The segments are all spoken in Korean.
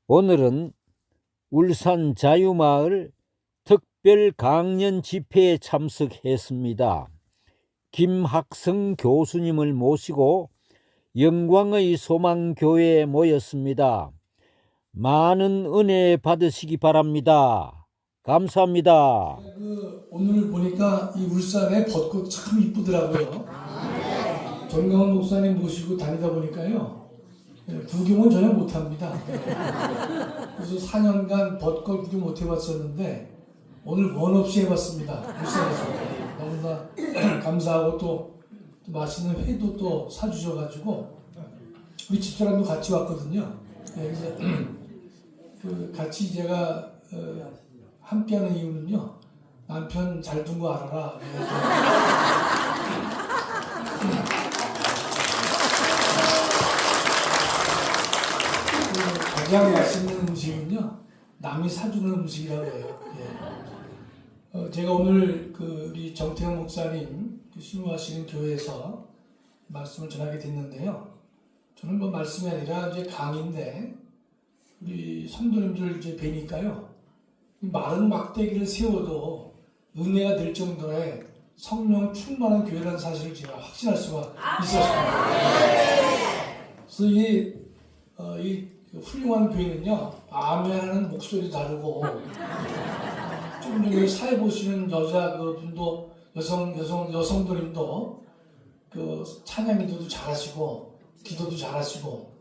오늘은 울산 자유마을 특별 강연 집회에 참석했습니다. 김학성 교수님을 모시고 영광의 소망교회에 모였습니다. 많은 은혜 받으시기 바랍니다. 감사합니다. 오늘 보니까 이 울산에 벚꽃 참 이쁘더라고요. 정강원 목사님 모시고 다니다 보니까요, 구경은 전혀 못합니다. 그래서 4년간 벚꽃 구경 못 해봤었는데 오늘 원 없이 해봤습니다. 울산에서 너무나 감사하고 또 맛있는 회도 또 사주셔가지고 우리 집사람도 같이 왔거든요. 그래서 같이 제가 함께하는 이유는요, 남편 잘 둔 거 알아라. 가장 맛있는 음식은요, 남이 사주는 음식이라고 해요. 제가 오늘 우리 정태영 목사님 신우하시는 교회에서 말씀을 전하게 됐는데요. 저는 뭐 말씀이 아니라 이제 강의인데 우리 성도님들 이제 뵈니까요, 마른 막대기를 세워도 은혜가 될 정도의 성령 충만한 교회라는 사실을 제가 확신할 수가 있었습니다. 그래서 이 훌륭한 교회는요, 아멘하는 목소리 다르고, 조금 전에 사회 보시는 여자분도 여성도님도 찬양 기도도 잘하시고 기도도 잘하시고.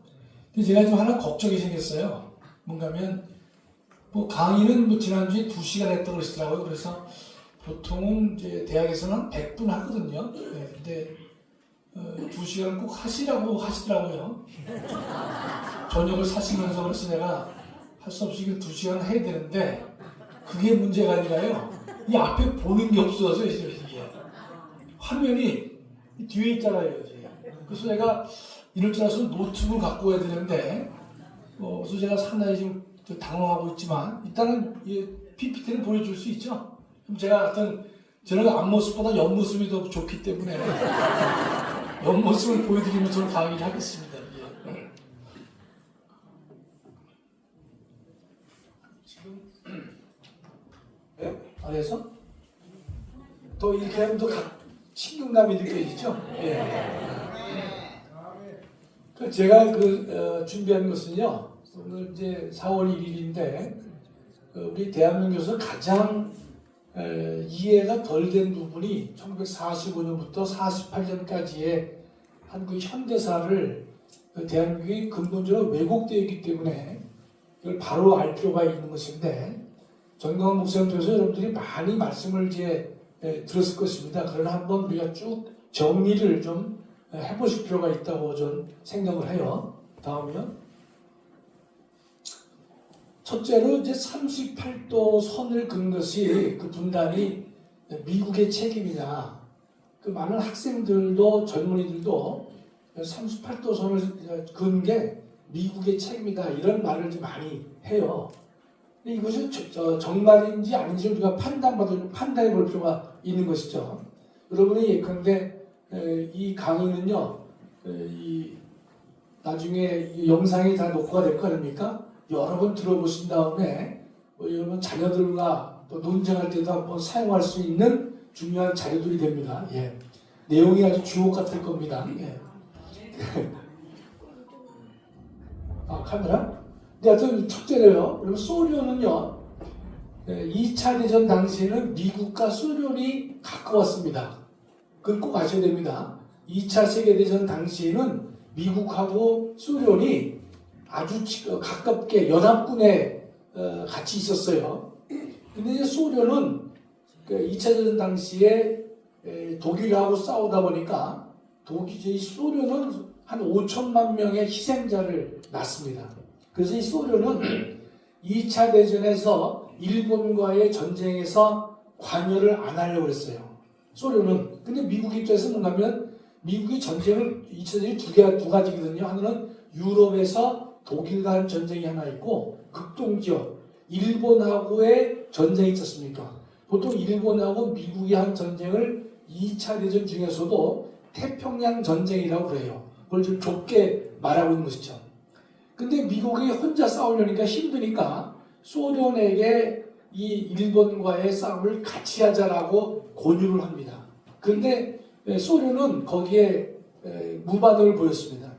근데 제가 좀 하나 걱정이 생겼어요. 뭔가면 강의는 지난주에 2시간 했다고 그러시더라고요. 그래서 보통은 이제 대학에서는 100분 하거든요. 근데 2시간 꼭 하시라고 하시더라고요. 저녁을 사시면서. 그래서 내가 할 수 없이 2시간 해야 되는데 그게 문제가 아니라요, 이 앞에 보는 게 없어서 이게 화면이 뒤에 있잖아요. 그래서 내가 이럴 줄 알아서 노트북을 갖고 와야 되는데, 그래서 제가 상당히 지금 당황하고 있지만 일단은 이 PPT는 보여줄 수 있죠. 그럼 제가 하여튼 저는 앞모습보다 옆모습이 더 좋기 때문에 옆모습을 보여드리면서 저는 강의를 하겠습니다. 지금 안에서 또 이렇게 하면 더 친근감이 느껴지죠. 제가 준비한 것은요, 오늘 이제 4월 1일인데 우리 대한민국에서 가장 이해가 덜 된 부분이 1945년부터 48년까지의 한국 현대사를 대한민국이 근본적으로 왜곡되어 있기 때문에 이걸 바로 알 필요가 있는 것인데, 정강원 목사님 통해서 여러분들이 많이 말씀을 이제 들었을 것입니다. 그러나 한번 우리가 쭉 정리를 좀 해보실 필요가 있다고 저는 생각을 해요. 다음이요. 첫째로 이제 38도 선을 긋는 것이 그 분단이 미국의 책임이냐. 많은 학생들도 젊은이들도 38도 선을 긋는 게 미국의 책임이다, 이런 말을 좀 많이 해요. 근데 이것이 정말인지 아닌지 우리가 판단해 볼 필요가 있는 것이죠. 여러분이 예컨대 이 강의는요, 나중에 영상이 다 녹화가 될 거 아닙니까? 여러 번 들어보신 다음에 여러분 자녀들과 또 논쟁할 때도 한번 사용할 수 있는 중요한 자료들이 됩니다. 내용이 아주 주옥 같을 겁니다. 카메라? 하여튼 첫째로요, 그러면 소련은요, 2차 대전 당시에는 미국과 소련이 가까웠습니다. 그걸 꼭 아셔야 됩니다. 2차 세계대전 당시에는 미국하고 소련이 아주 가깝게 연합군에 같이 있었어요. 근데 이제 소련은 2차 대전 당시에 독일하고 싸우다 보니까 소련은 한 5천만 명의 희생자를 낳습니다. 그래서 이 소련은 2차 대전에서 일본과의 전쟁에서 관여를 안 하려고 했어요. 소련은. 근데 미국 입장에서 뭔가면, 미국이 전쟁을 2차 대전이 두 가지거든요. 하나는 유럽에서 독일과 한 전쟁이 하나 있고, 극동지역 일본하고의 전쟁이 있지 않습니까? 보통 일본하고 미국이 한 전쟁을 2차 대전 중에서도 태평양 전쟁이라고 그래요. 그걸 좀 좁게 말하고 있는 것이죠. 근데 미국이 혼자 싸우려니까 힘드니까 소련에게 이 일본과의 싸움을 같이 하자라고 권유를 합니다. 그런데 소련은 거기에 무반응을 보였습니다.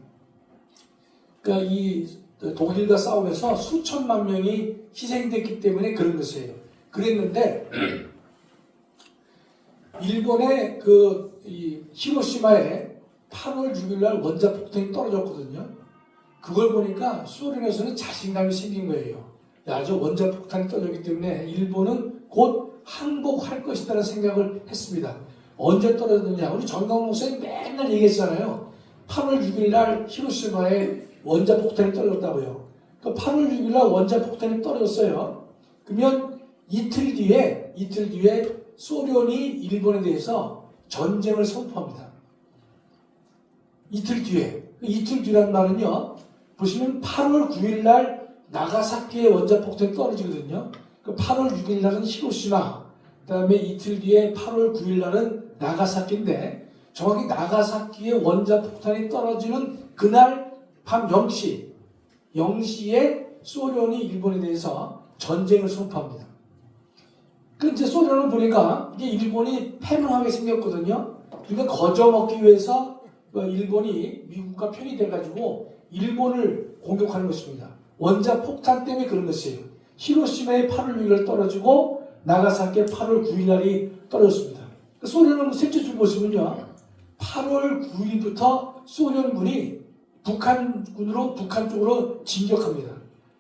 그러니까 이 독일과 싸움에서 수천만 명이 희생됐기 때문에 그런 것이에요. 그랬는데 일본의 이 히로시마에 8월 6일 날 원자폭탄이 떨어졌거든요. 그걸 보니까 소련에서는 자신감이 생긴 거예요. 야, 저 원자폭탄이 떨어졌기 때문에 일본은 곧 항복할 것이라는 생각을 했습니다. 언제 떨어졌느냐? 우리 정강 목사님 맨날 얘기했잖아요. 8월 6일 날 히로시마에 원자폭탄이 떨어졌다고요. 그 8월 6일 날 원자폭탄이 떨어졌어요. 그러면 이틀 뒤에 소련이 일본에 대해서 전쟁을 선포합니다. 이틀 뒤란 말은요. 보시면 8월 9일 날 나가사키에 원자폭탄이 떨어지거든요. 그 8월 6일 날은 히로시마, 그 다음에 이틀 뒤에 8월 9일 날은 나가사키인데 정확히 나가사키에 원자폭탄이 떨어지는 그날 밤 0시에 소련이 일본에 대해서 전쟁을 선포합니다. 그 이제 소련을 보니까 이게 일본이 패망하게 생겼거든요. 그러니까 거저먹기 위해서 일본이 미국과 편이 돼가지고 일본을 공격하는 것입니다. 원자폭탄 때문에 그런 것이에요. 히로시마에 8월 6일 떨어지고 나가사키에 8월 9일 날이 떨어졌습니다. 소련은 셋째 줄 보시면요. 8월 9일부터 소련군이 북한 쪽으로 진격합니다.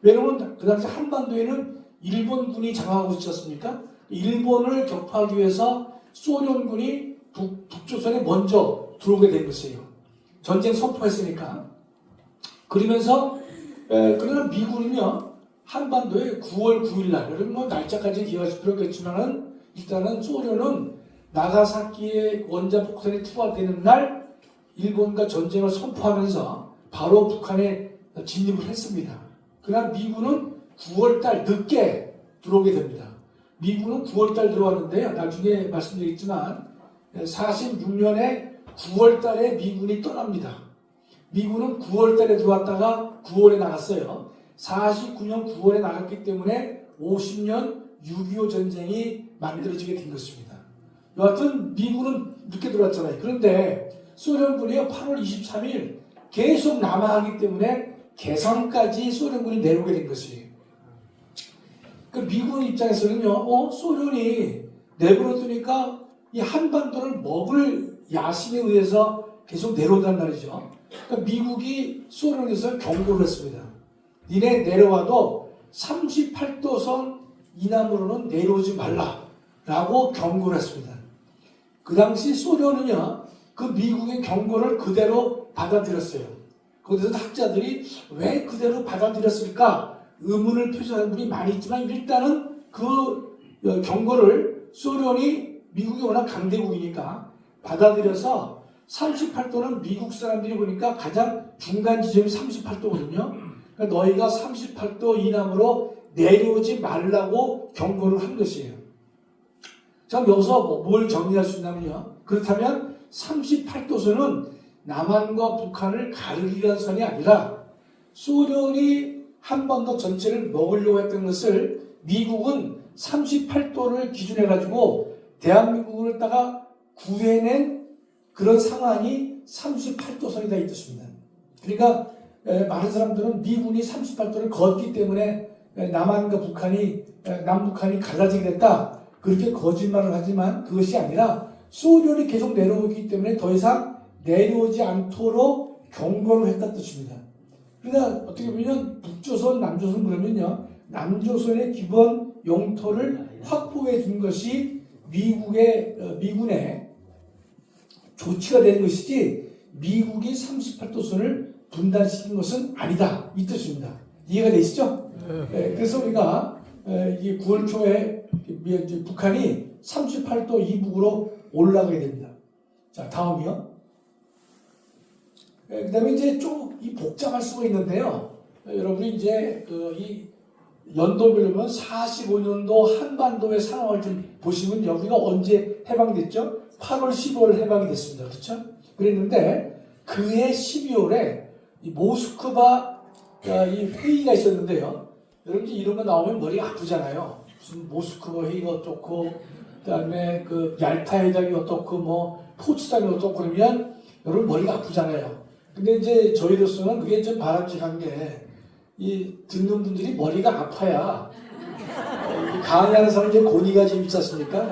왜냐하면 그 당시 한반도에는 일본군이 장악하고 있지 않습니까? 일본을 격파하기 위해서 소련군이 북조선에 먼저 들어오게 된 것이에요. 전쟁 선포했으니까. 그러면서 그러나 미군은요 한반도에 9월 9일 날, 여러분 뭐 날짜까지 기억하실 필요 없겠지만은 일단은 소련은 나가사키에 원자폭탄이 투하되는 날 일본과 전쟁을 선포하면서 바로 북한에 진입을 했습니다. 그러나 미군은 9월달 늦게 들어오게 됩니다. 미군은 9월달 들어왔는데요. 나중에 말씀드리겠지만 46년에 9월달에 미군이 떠납니다. 미군은 9월달에 들어왔다가 9월에 나갔어요. 49년 9월에 나갔기 때문에 50년 6.25 전쟁이 만들어지게 된 것입니다. 여하튼 미군은 늦게 들어왔잖아요. 그런데 소련군이요 8월 23일 계속 남하하기 때문에 개성까지 소련군이 내려오게 된 것이에요. 그 미군 입장에서는요, 소련이 내버려두니까 이 한반도를 먹을 야심에 의해서 계속 내려온단 말이죠. 그러니까 미국이 소련에서 경고를 했습니다. 니네 내려와도 38도선 이남으로는 내려오지 말라라고 경고를 했습니다. 그 당시 소련은요, 그 미국의 경고를 그대로 받아들였어요. 거기서 학자들이 왜 그대로 받아들였을까 의문을 표시하는 분이 많이 있지만 일단은 그 경고를 소련이 미국이 워낙 강대국이니까 받아들여서 38도는 미국 사람들이 보니까 가장 중간 지점이 38도거든요. 그러니까 너희가 38도 이남으로 내려오지 말라고 경고를 한 것이에요. 자, 여기서 뭘 정리할 수 있냐면요. 그렇다면 38도선은 남한과 북한을 가르기 위한 선이 아니라 소련이 한반도 전체를 먹으려고 했던 것을 미국은 38도를 기준해가지고 대한민국을 따가 구해낸 그런 상황이 38도선이다 이 뜻입니다. 그러니까 많은 사람들은 미군이 38도를 걷기 때문에 남한과 남북한이 갈라지게 됐다. 그렇게 거짓말을 하지만 그것이 아니라 소련이 계속 내려오기 때문에 더 이상 내려오지 않도록 경고를 했다는 뜻입니다. 그러니까 어떻게 보면 북조선, 남조선 그러면요. 남조선의 기본 영토를 확보해 준 것이 미군의 조치가 되는 것이지 미국이 38도선을 분단시킨 것은 아니다. 이 뜻입니다. 이해가 되시죠? 그래서 우리가 이게 9월 초에 북한이 38도 이북으로 올라가게 됩니다. 자, 다음이요. 그 다음에 이제 좀 복잡할 수가 있는데요. 여러분이 이제 이 연도별로 보면 45년도 한반도의 상황을 좀 보시면 여기가 언제 해방됐죠? 8월, 15월 해방이 됐습니다. 그렇죠? 그랬는데 그해 12월에 이 모스크바 이 회의가 있었는데요. 여러분 이런 거 나오면 머리가 아프잖아요. 무슨 모스크바 회의가 어떻고, 그다음에 그 얄타 회담이 어떻고, 뭐 포츠담이 어떻고 그러면 여러분 머리가 아프잖아요. 근데 이제 저희로서는 그게 좀 바람직한 게 이 듣는 분들이 머리가 아파야 강의하는 사람 이제 고니가 재밌지 않습니까?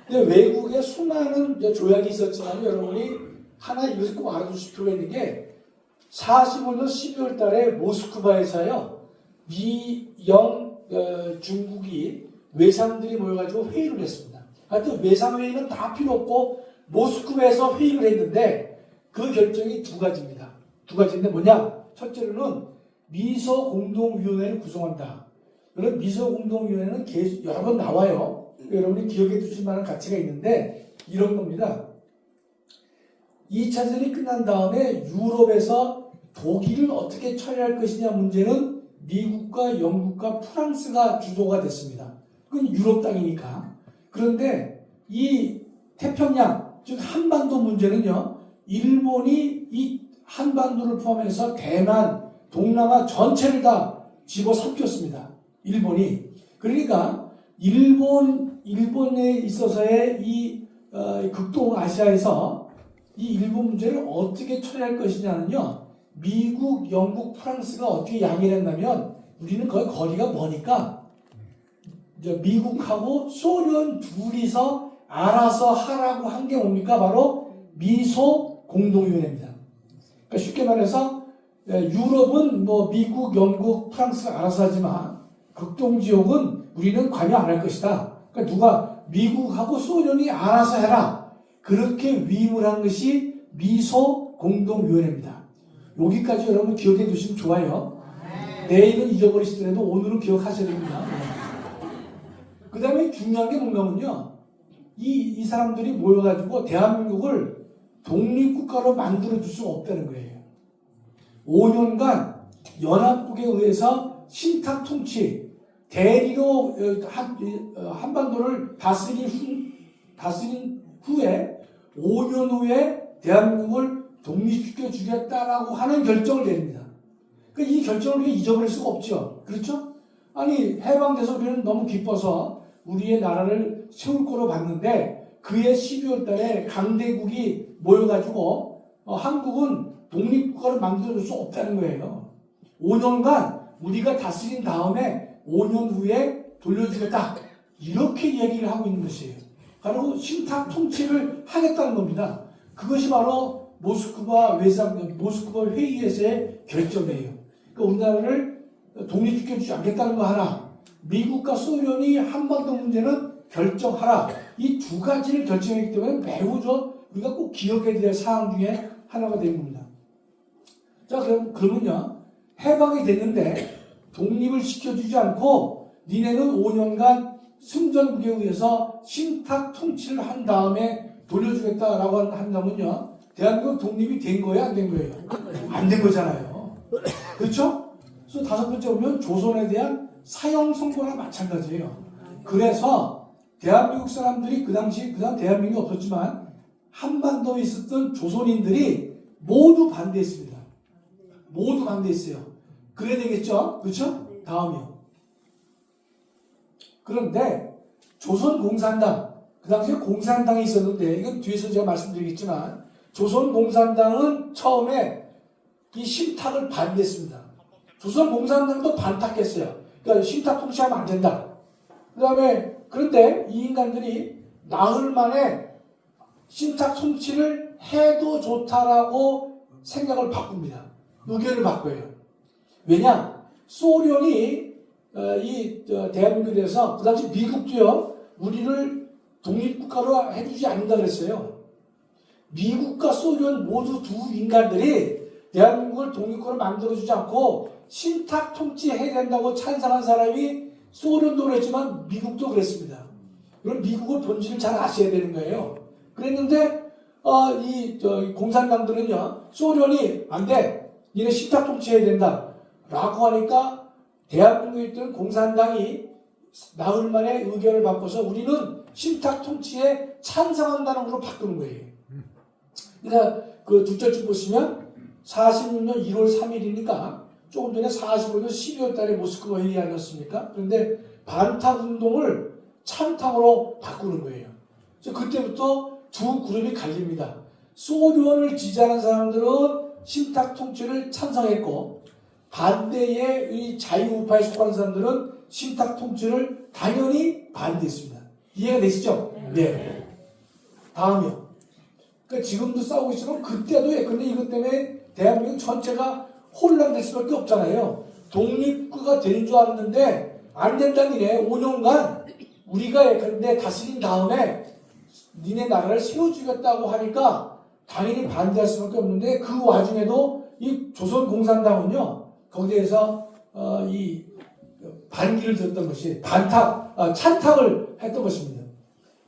근데 외국에 수많은 조약이 있었지만 여러분이 하나 이것을 꼭 알아두실 필요가 있는 게 45년 12월 달에 모스크바에서요 미영 중국이 외상들이 모여가지고 회의를 했습니다. 하여튼 외상회의는 다 필요 없고 모스크바에서 회의를 했는데 그 결정이 두 가지입니다. 두 가지인데 뭐냐? 첫째로는 미소공동위원회를 구성한다. 그런 미소공동위원회는 계속 여러 번 나와요. 여러분이 기억해 두실 만한 가치가 있는데 이런 겁니다. 2차 대전이 끝난 다음에 유럽에서 독일을 어떻게 처리할 것이냐 문제는 미국과 영국과 프랑스가 주도가 됐습니다. 그건 유럽 땅이니까. 그런데 이 태평양, 즉 한반도 문제는요. 일본이 이 한반도를 포함해서 대만, 동남아 전체를 다 집어삼켰습니다. 일본이. 그러니까 일본에 있어서의 이 극동아시아에서 이 일본 문제를 어떻게 처리할 것이냐는요. 미국, 영국, 프랑스가 어떻게 양해를 했냐면 우리는 거의 거리가 머니까 미국하고 소련 둘이서 알아서 하라고 한 게 뭡니까? 바로 미소 공동위원회입니다. 그러니까 쉽게 말해서 유럽은 뭐 미국, 영국, 프랑스가 알아서 하지만 극동지역은 우리는 관여 안 할 것이다. 그러니까 누가 미국하고 소련이 알아서 해라. 그렇게 위임을 한 것이 미소 공동위원회입니다. 여기까지 여러분 기억해 두시면 좋아요. 내일은 잊어버리시더라도 오늘은 기억하셔야 됩니다. 그 다음에 중요한 게 뭐냐면요. 이 사람들이 모여가지고 대한민국을 독립국가로 만들어줄 수 없다는 거예요. 5년간 연합국에 의해서 신탁 통치, 대리로 한반도를 다스린 후에 5년 후에 대한민국을 독립시켜 주겠다라고 하는 결정을 내립니다. 그러니까 이 결정을 우리가 잊어버릴 수가 없죠. 그렇죠? 아니 해방돼서 우리는 너무 기뻐서 우리의 나라를 세울 거로 봤는데 그해 12월 달에 강대국이 모여가지고 한국은 독립국가를 만들어줄 수 없다는 거예요. 5년간 우리가 다스린 다음에 5년 후에 돌려주겠다. 이렇게 얘기를 하고 있는 것이에요. 바로 신탁 통치를 하겠다는 겁니다. 그것이 바로 모스크바 회의에서의 결정이에요. 그러니까 우리나라를 독립시켜주지 않겠다는 거 하나, 미국과 소련이 한반도 문제는 결정하라. 이 두 가지를 결정했기 때문에 매우 우리가 꼭 기억해야 될 사항 중에 하나가 되는 겁니다. 자, 그러면요. 해방이 됐는데 독립을 시켜주지 않고 니네는 5년간 승전국에 의해서 신탁 통치를 한 다음에 돌려주겠다라고 한다면요. 대한민국 독립이 된 거예요? 안 된 거예요? 안 된 거잖아요. 그렇죠? 그래서 다섯 번째 보면 조선에 대한 사형 선고나 마찬가지예요. 그래서 대한민국 사람들이 그 당시 대한민국이 없었지만 한반도에 있었던 조선인들이 모두 반대했습니다. 모두 반대했어요. 그래야 되겠죠? 그렇죠? 다음이요. 그런데 조선공산당, 그 당시에 공산당이 있었는데 이건 뒤에서 제가 말씀드리겠지만 조선공산당은 처음에 이 신탁을 반대했습니다. 조선공산당도 반탁했어요. 그러니까 신탁 통치하면 안 된다. 그런데 이 인간들이 나흘 만에 신탁 통치를 해도 좋다라고 생각을 바꿉니다. 의견을 바꿔요. 왜냐? 소련이 대한민국에 대해서 그 당시 미국도요. 우리를 독립국가로 해주지 않는다 그랬어요. 미국과 소련 모두 두 인간들이 대한민국을 독립국가로 만들어주지 않고 신탁 통치해야 된다고 찬성한 사람이 소련도 그랬지만 미국도 그랬습니다. 그럼 미국의 본질을 잘 아셔야 되는 거예요. 그랬는데 이 공산당들은요. 소련이 안 돼. 니네 신탁 통치해야 된다. 라고 하니까 대한민국에 있던 공산당이 나흘 만에 의견을 바꿔서 우리는 신탁 통치에 찬성한다는 걸로 바꾸는 거예요. 그러니까 그 둘째 줄 보시면 46년 1월 3일이니까 조금 전에 45년 12월 달에 모스크바 회의 아니었습니까? 그런데 반탁 운동을 찬탁으로 바꾸는 거예요. 그래서 그때부터 두 그룹이 갈립니다. 소련을 지지하는 사람들은 신탁 통치를 찬성했고 반대의 이 자유우파에 속하는 사람들은 신탁 통치를 당연히 반대했습니다. 이해가 되시죠? 네. 다음이요. 그러니까 지금도 싸우고 있지만 그때도 근데 이것 때문에 대한민국 전체가 혼란될 수밖에 없잖아요. 독립국가 되는 줄 알았는데 안 된다는 게 5년간 우리가 그런데 다스린 다음에 니네 나라를 세워주겠다고 하니까 당연히 반대할 수밖에 없는데 그 와중에도 이 조선공산당은요 거기에서 이 반기를 들었던 것이 찬탁을 했던 것입니다.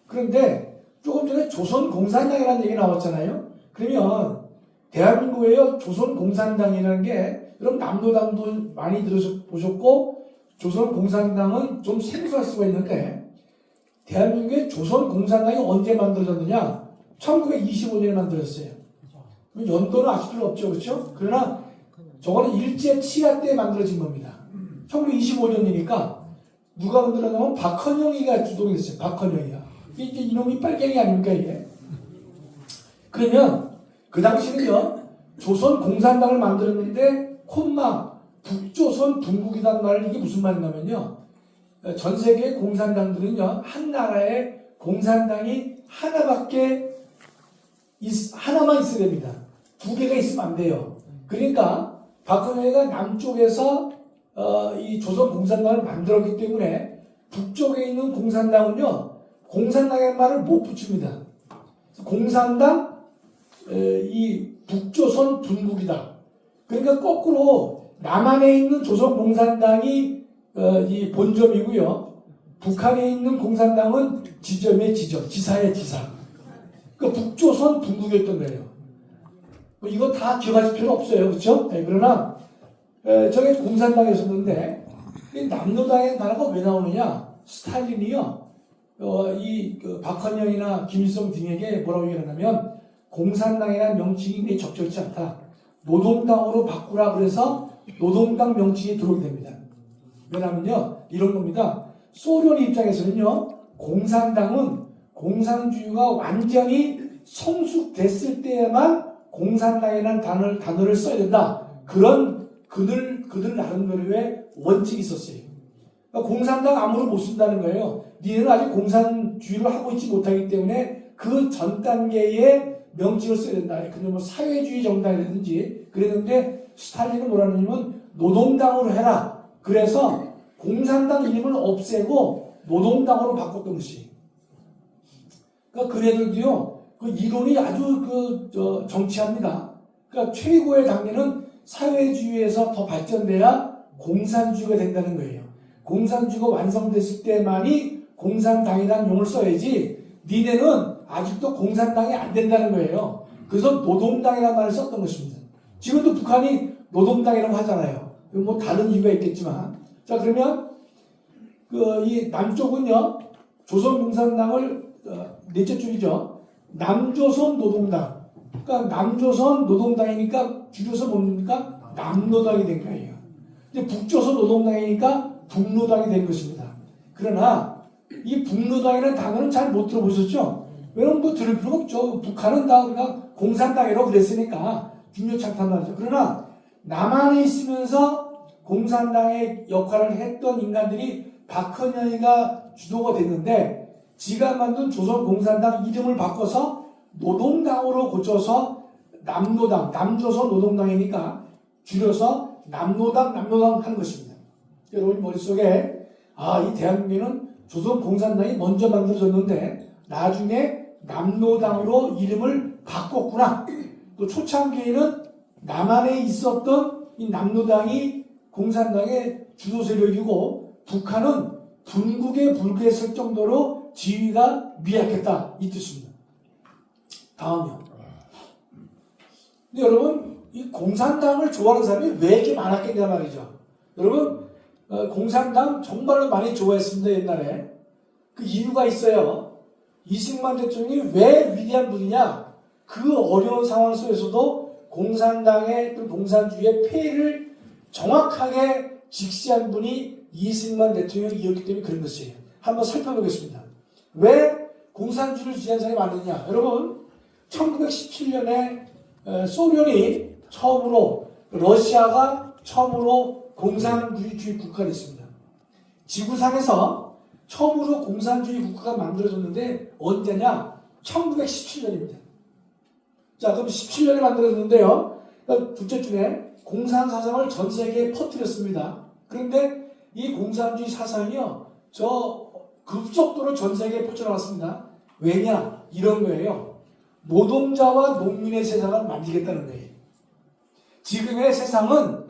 그런데 조금 전에 조선공산당이라는 얘기 나왔잖아요. 그러면 대한민국에요 조선공산당이라는 게 여러분 남로당도 많이 들어보셨고 조선공산당은 좀 생소할 수가 있는데 대한민국의 조선공산당이 언제 만들어졌느냐? 1925년에 만들어졌어요. 연도는 아직 필요 없죠, 그렇죠? 그러나 저거는 일제 치하 때 만들어진 겁니다. 1925년이니까 누가 만들었냐면 박헌영이가 주동이 됐어요. 박헌영이가. 이게 이놈이 빨갱이 아닙니까 이게? 그러면 그 당시는요 조선공산당을 만들었는데 콤마 북조선 분국이란 말은 이게 무슨 말이냐면요 전 세계 공산당들은요 한 나라에 공산당이 하나만 있어야 됩니다. 두 개가 있으면 안 돼요. 그러니까 박헌영이가 남쪽에서 이 조선공산당을 만들었기 때문에 북쪽에 있는 공산당은요 공산당의 말을 못 붙입니다. 공산당 이 북조선 분국이다. 그러니까 거꾸로 남한에 있는 조선공산당이 이 본점이고요. 북한에 있는 공산당은 지점의 지점, 지사의 지사. 그러니까 북조선 분국이었던 거예요. 뭐 이거 다 기억하실 필요 없어요. 그렇죠? 네, 그러나 저게 공산당이었었는데 남로당의 나라가 왜 나오느냐? 스탈린이요. 그 박헌영이나 김일성 등에게 뭐라고 얘기하냐면 공산당이라는 명칭이 적절치 않다. 노동당으로 바꾸라 그래서 노동당 명칭이 들어오게 됩니다. 왜냐면요 이런 겁니다. 소련 입장에서는요 공산당은 공산주의가 완전히 성숙됐을 때에만 공산당이라는 단어를 써야 된다. 그런 그들 나름대로의 원칙이 있었어요. 그러니까 공산당 아무로 못 쓴다는 거예요. 니네는 아직 공산주의를 하고 있지 못하기 때문에 그 전 단계의 명칭을 써야 된다. 근데 뭐 사회주의 정당이라든지 그랬는데 스탈린은 뭐라냐면 노동당으로 해라. 그래서 공산당 이름을 없애고 노동당으로 바꿨던 것이. 그러니까 그네들도요 그 이론이 아주 정치합니다. 그러니까 최고의 단계는 사회주의에서 더 발전돼야 공산주의가 된다는 거예요. 공산주의가 완성됐을 때만이 공산당이라는 용어를 써야지 니네는 아직도 공산당이 안 된다는 거예요. 그래서 노동당이라는 말을 썼던 것입니다. 지금도 북한이 노동당이라고 하잖아요. 뭐 다른 이유가 있겠지만 자 그러면 이 남쪽은요 조선공산당을 넷째 줄이죠. 남조선 노동당. 그러니까 남조선 노동당이니까 줄여서 뭡니까? 남노당이 된 거예요. 근데 북조선 노동당이니까 북노당이 된 것입니다. 그러나 이 북노당이라는 단어는 잘 못 들어보셨죠? 왜냐면 뭐 들을 필요가 없죠. 북한은 다 그냥 공산당이라고 그랬으니까 중요치 않단 말이죠. 그러나 남한에 있으면서 공산당의 역할을 했던 인간들이 박헌영이가 주도가 됐는데 지가 만든 조선공산당 이름을 바꿔서 노동당으로 고쳐서 남노당, 남조선 노동당이니까 줄여서 남노당 하는 것입니다. 여러분 머릿속에 이 대한민국에는 조선공산당이 먼저 만들어졌는데 나중에 남노당으로 이름을 바꿨구나. 또 초창기에는 남한에 있었던 이 남노당이 공산당의 주도 세력이고 북한은 분국에 불과했을 정도로 지위가 미약했다. 이 뜻입니다. 다음이요. 근데 여러분 이 공산당을 좋아하는 사람이 왜 이렇게 많았겠냐 말이죠. 여러분 공산당 정말로 많이 좋아했습니다. 옛날에. 그 이유가 있어요. 이승만 대통령이 왜 위대한 분이냐. 그 어려운 상황 속에서도 공산당의 또 공산주의의 폐해를 정확하게 직시한 분이 이승만 대통령이었기 때문에 그런 것이에요. 한번 살펴보겠습니다. 왜 공산주의를 지지한 사람이 많느냐? 여러분, 1917년에 소련이 처음으로, 러시아가 처음으로 공산주의 국가가 됐습니다. 지구상에서 처음으로 공산주의 국가가 만들어졌는데 언제냐? 1917년입니다. 자, 그럼 17년에 만들어졌는데요. 둘째 중에 공산 사상을 전 세계에 퍼뜨렸습니다. 그런데 이 공산주의 사상이요, 급속도로 전 세계에 퍼져나왔습니다. 왜냐? 이런 거예요. 노동자와 농민의 세상을 만들겠다는 거예요. 지금의 세상은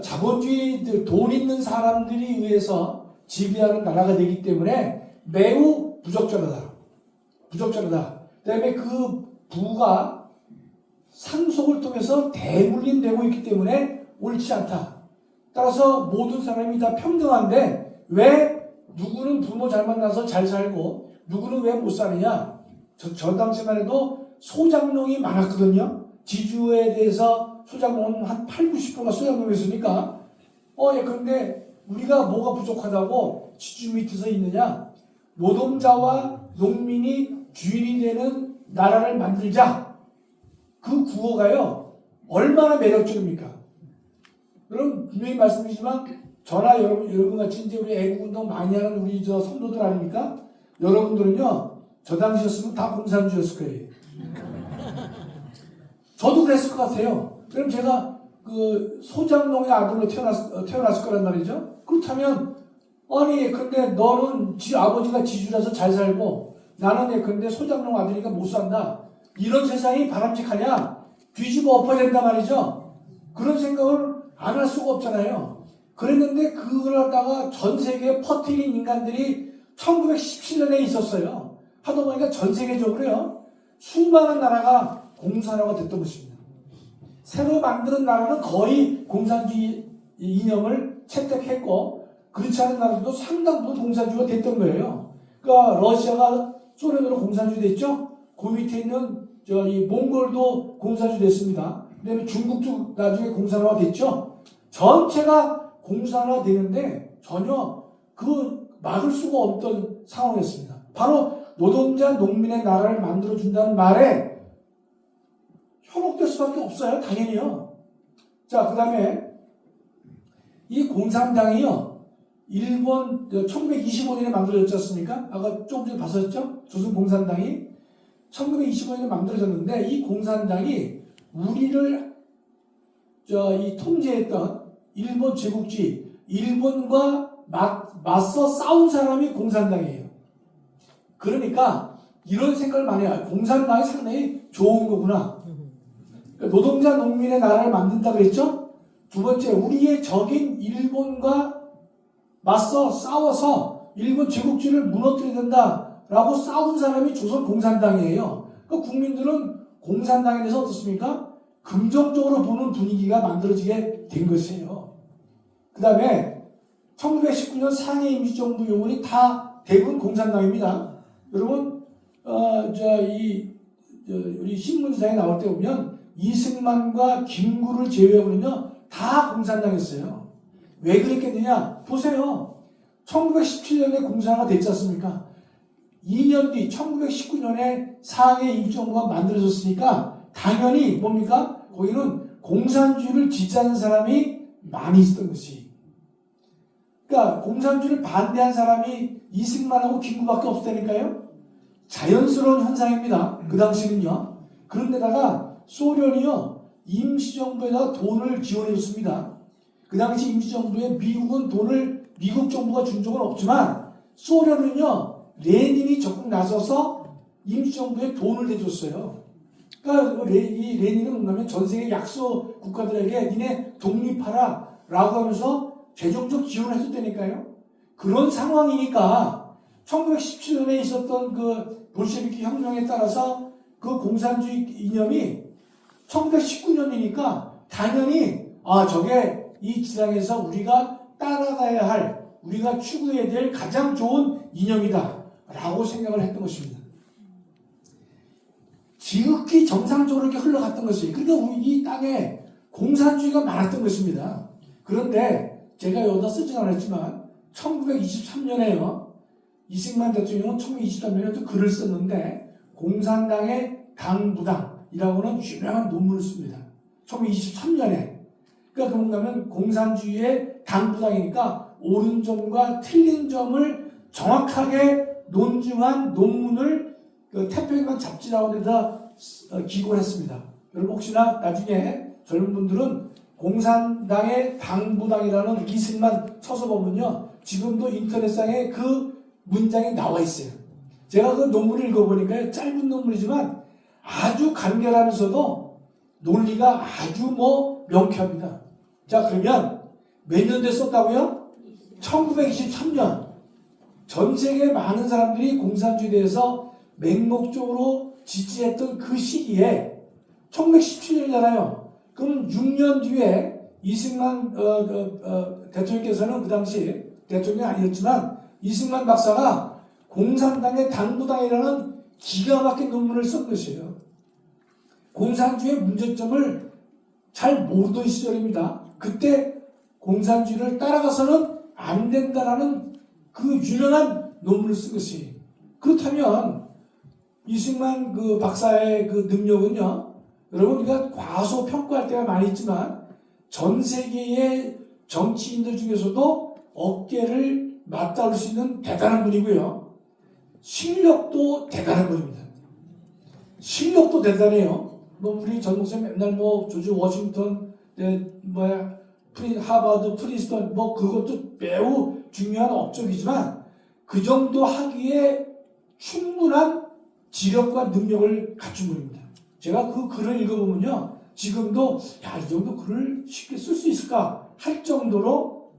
자본주의, 돈 있는 사람들이 의해서 지배하는 나라가 되기 때문에 매우 부적절하다. 그 다음에 그 부가 상속을 통해서 대물림되고 있기 때문에 옳지 않다. 따라서 모든 사람이 다 평등한데 왜 누구는 부모 잘 만나서 잘 살고 누구는 왜 못 사느냐? 저 당시만 해도 소장농이 많았거든요. 지주에 대해서 소장농은 한 8, 90%가 소장농이었으니까 그런데 우리가 뭐가 부족하다고 지주 밑에서 있느냐? 노동자와 농민이 주인이 되는 나라를 만들자. 그 구호가요, 얼마나 매력적입니까? 여러분, 분명히 말씀드리지만, 저나 여러분 같이 이제 우리 애국운동 많이 하는 우리 성도들 아닙니까? 여러분들은요, 저 당시였으면 다 공산주의였을 거예요. 저도 그랬을 것 같아요. 그럼 제가 그 소장농의 아들로 태어났을 거란 말이죠. 그렇다면, 아니, 근데 너는 아버지가 지주라서 잘 살고, 나는 예컨대 소장농 아들이니까 못 산다. 이런 세상이 바람직하냐? 뒤집어 엎어야 된단 말이죠. 그런 생각을 안 할 수가 없잖아요. 그랬는데 그걸 갖다가 전 세계에 퍼뜨린 인간들이 1917년에 있었어요. 하다 보니까 전 세계적으로요, 수많은 나라가 공산화가 됐던 것입니다. 새로 만드는 나라는 거의 공산주의 이념을 채택했고, 그렇지 않은 나라들도 상당 부분 공산주의가 됐던 거예요. 그러니까 러시아가 소련으로 공산주의 됐죠. 그 밑에 있는 이 몽골도 공산주의 됐습니다. 그다음에 중국도 나중에 공산화가 됐죠. 전체가 공산화 되는데 전혀 그 막을 수가 없던 상황이었습니다. 바로 노동자 농민의 나라를 만들어준다는 말에 현혹될 수밖에 없어요. 당연히요. 자, 그 다음에 이 공산당이요, 일본 1925년에 만들어졌지 않습니까? 아까 조금 전에 봤었죠? 조선공산당이 1925년에 만들어졌는데, 이 공산당이 우리를 이 통제했던 일본 제국주의, 일본과 맞서 싸운 사람이 공산당이에요. 그러니까 이런 생각을 많이 해요. 공산당이 상당히 좋은 거구나. 노동자 농민의 나라를 만든다 그랬죠? 두 번째, 우리의 적인 일본과 맞서 싸워서 일본 제국주의를 무너뜨려야 된다라고 싸운 사람이 조선 공산당이에요. 그러니까 국민들은 공산당에 대해서 어떻습니까? 긍정적으로 보는 분위기가 만들어지게 된 것이에요. 그 다음에 1919년 상해 임시정부 요원이 다 대부분 공산당입니다. 여러분, 우리 신문사에 나올 때 보면 이승만과 김구를 제외하고는요, 다 공산당이었어요. 왜 그랬겠느냐? 보세요. 1917년에 공산화가 됐지 않습니까? 2년 뒤 1919년에 상해 임시정부가 만들어졌으니까 당연히 뭡니까? 거기는 공산주의를 지지하는 사람이 많이 있었던 것이. 그러니까 공산주의를 반대한 사람이 이승만하고 김구밖에 없었다니까요. 자연스러운 현상입니다. 그 당시는요. 그런데다가 소련이요, 임시정부에다가 돈을 지원해줬습니다. 그 당시 임시정부에 미국은 돈을, 미국 정부가 준 적은 없지만 소련은요, 레닌이 적극 나서서 임시정부에 돈을 내줬어요. 그러니까 이 레닌은 뭐냐면 전 세계 약소 국가들에게 니네 독립하라 라고 하면서 재정적 지원을 해줬다니까요. 그런 상황이니까 1917년에 있었던 그 볼셰비키 혁명에 따라서 그 공산주의 이념이 1919년이니까 당연히 저게 이 지상에서 우리가 따라가야 할, 우리가 추구해야 될 가장 좋은 이념이다 라고 생각을 했던 것입니다. 지극히 정상적으로 이렇게 흘러갔던 것이, 그러니까 우리 이 땅에 공산주의가 많았던 것입니다. 그런데 제가 여기다 쓰진 않았지만 1923년에요. 이승만 대통령은 1923년에 또 글을 썼는데 공산당의 당부당이라고는 유명한 논문을 씁니다. 1923년에. 그러니까 뭔가 하면 공산주의의 당부당이니까 옳은 점과 틀린 점을 정확하게 논증한 논문을 태평양 잡지라고 데다 기고를 했습니다. 여러분 혹시나 나중에 젊은 분들은 공산당의 당부당이라는 이승만 쳐서 보면요. 지금도 인터넷상에 그 문장이 나와 있어요. 제가 그 논문을 읽어보니까 짧은 논문이지만 아주 간결하면서도 논리가 아주 명쾌합니다. 자, 그러면 몇 년도에 썼다고요? 1923년. 전 세계 많은 사람들이 공산주의에 대해서 맹목적으로 지지했던 그 시기에 1917년이잖아요. 그럼 6년 뒤에 이승만 대통령께서는 그 당시 대통령이 아니었지만 이승만 박사가 공산당의 당부당이라는 기가 막힌 논문을 쓴 것이에요. 공산주의의 문제점을 잘 모르던 시절입니다. 그때 공산주의를 따라가서는 안 된다라는 그 유명한 논문을 쓴 것이. 그렇다면 이승만 그 박사의 그 능력은요, 여러분 우리가 과소평가할 때가 많이 있지만 전 세계의 정치인들 중에서도 어깨를 맞다올 수 있는 대단한 분이고요. 실력도 대단한 분입니다. 실력도 대단해요. 우리 전 목사님 맨날 조지 워싱턴, 하버드, 프린스턴, 그것도 매우 중요한 업적이지만 그 정도 하기에 충분한 지력과 능력을 갖춘 분입니다. 제가 그 글을 읽어보면요. 지금도 이 정도 글을 쉽게 쓸 수 있을까 할 정도로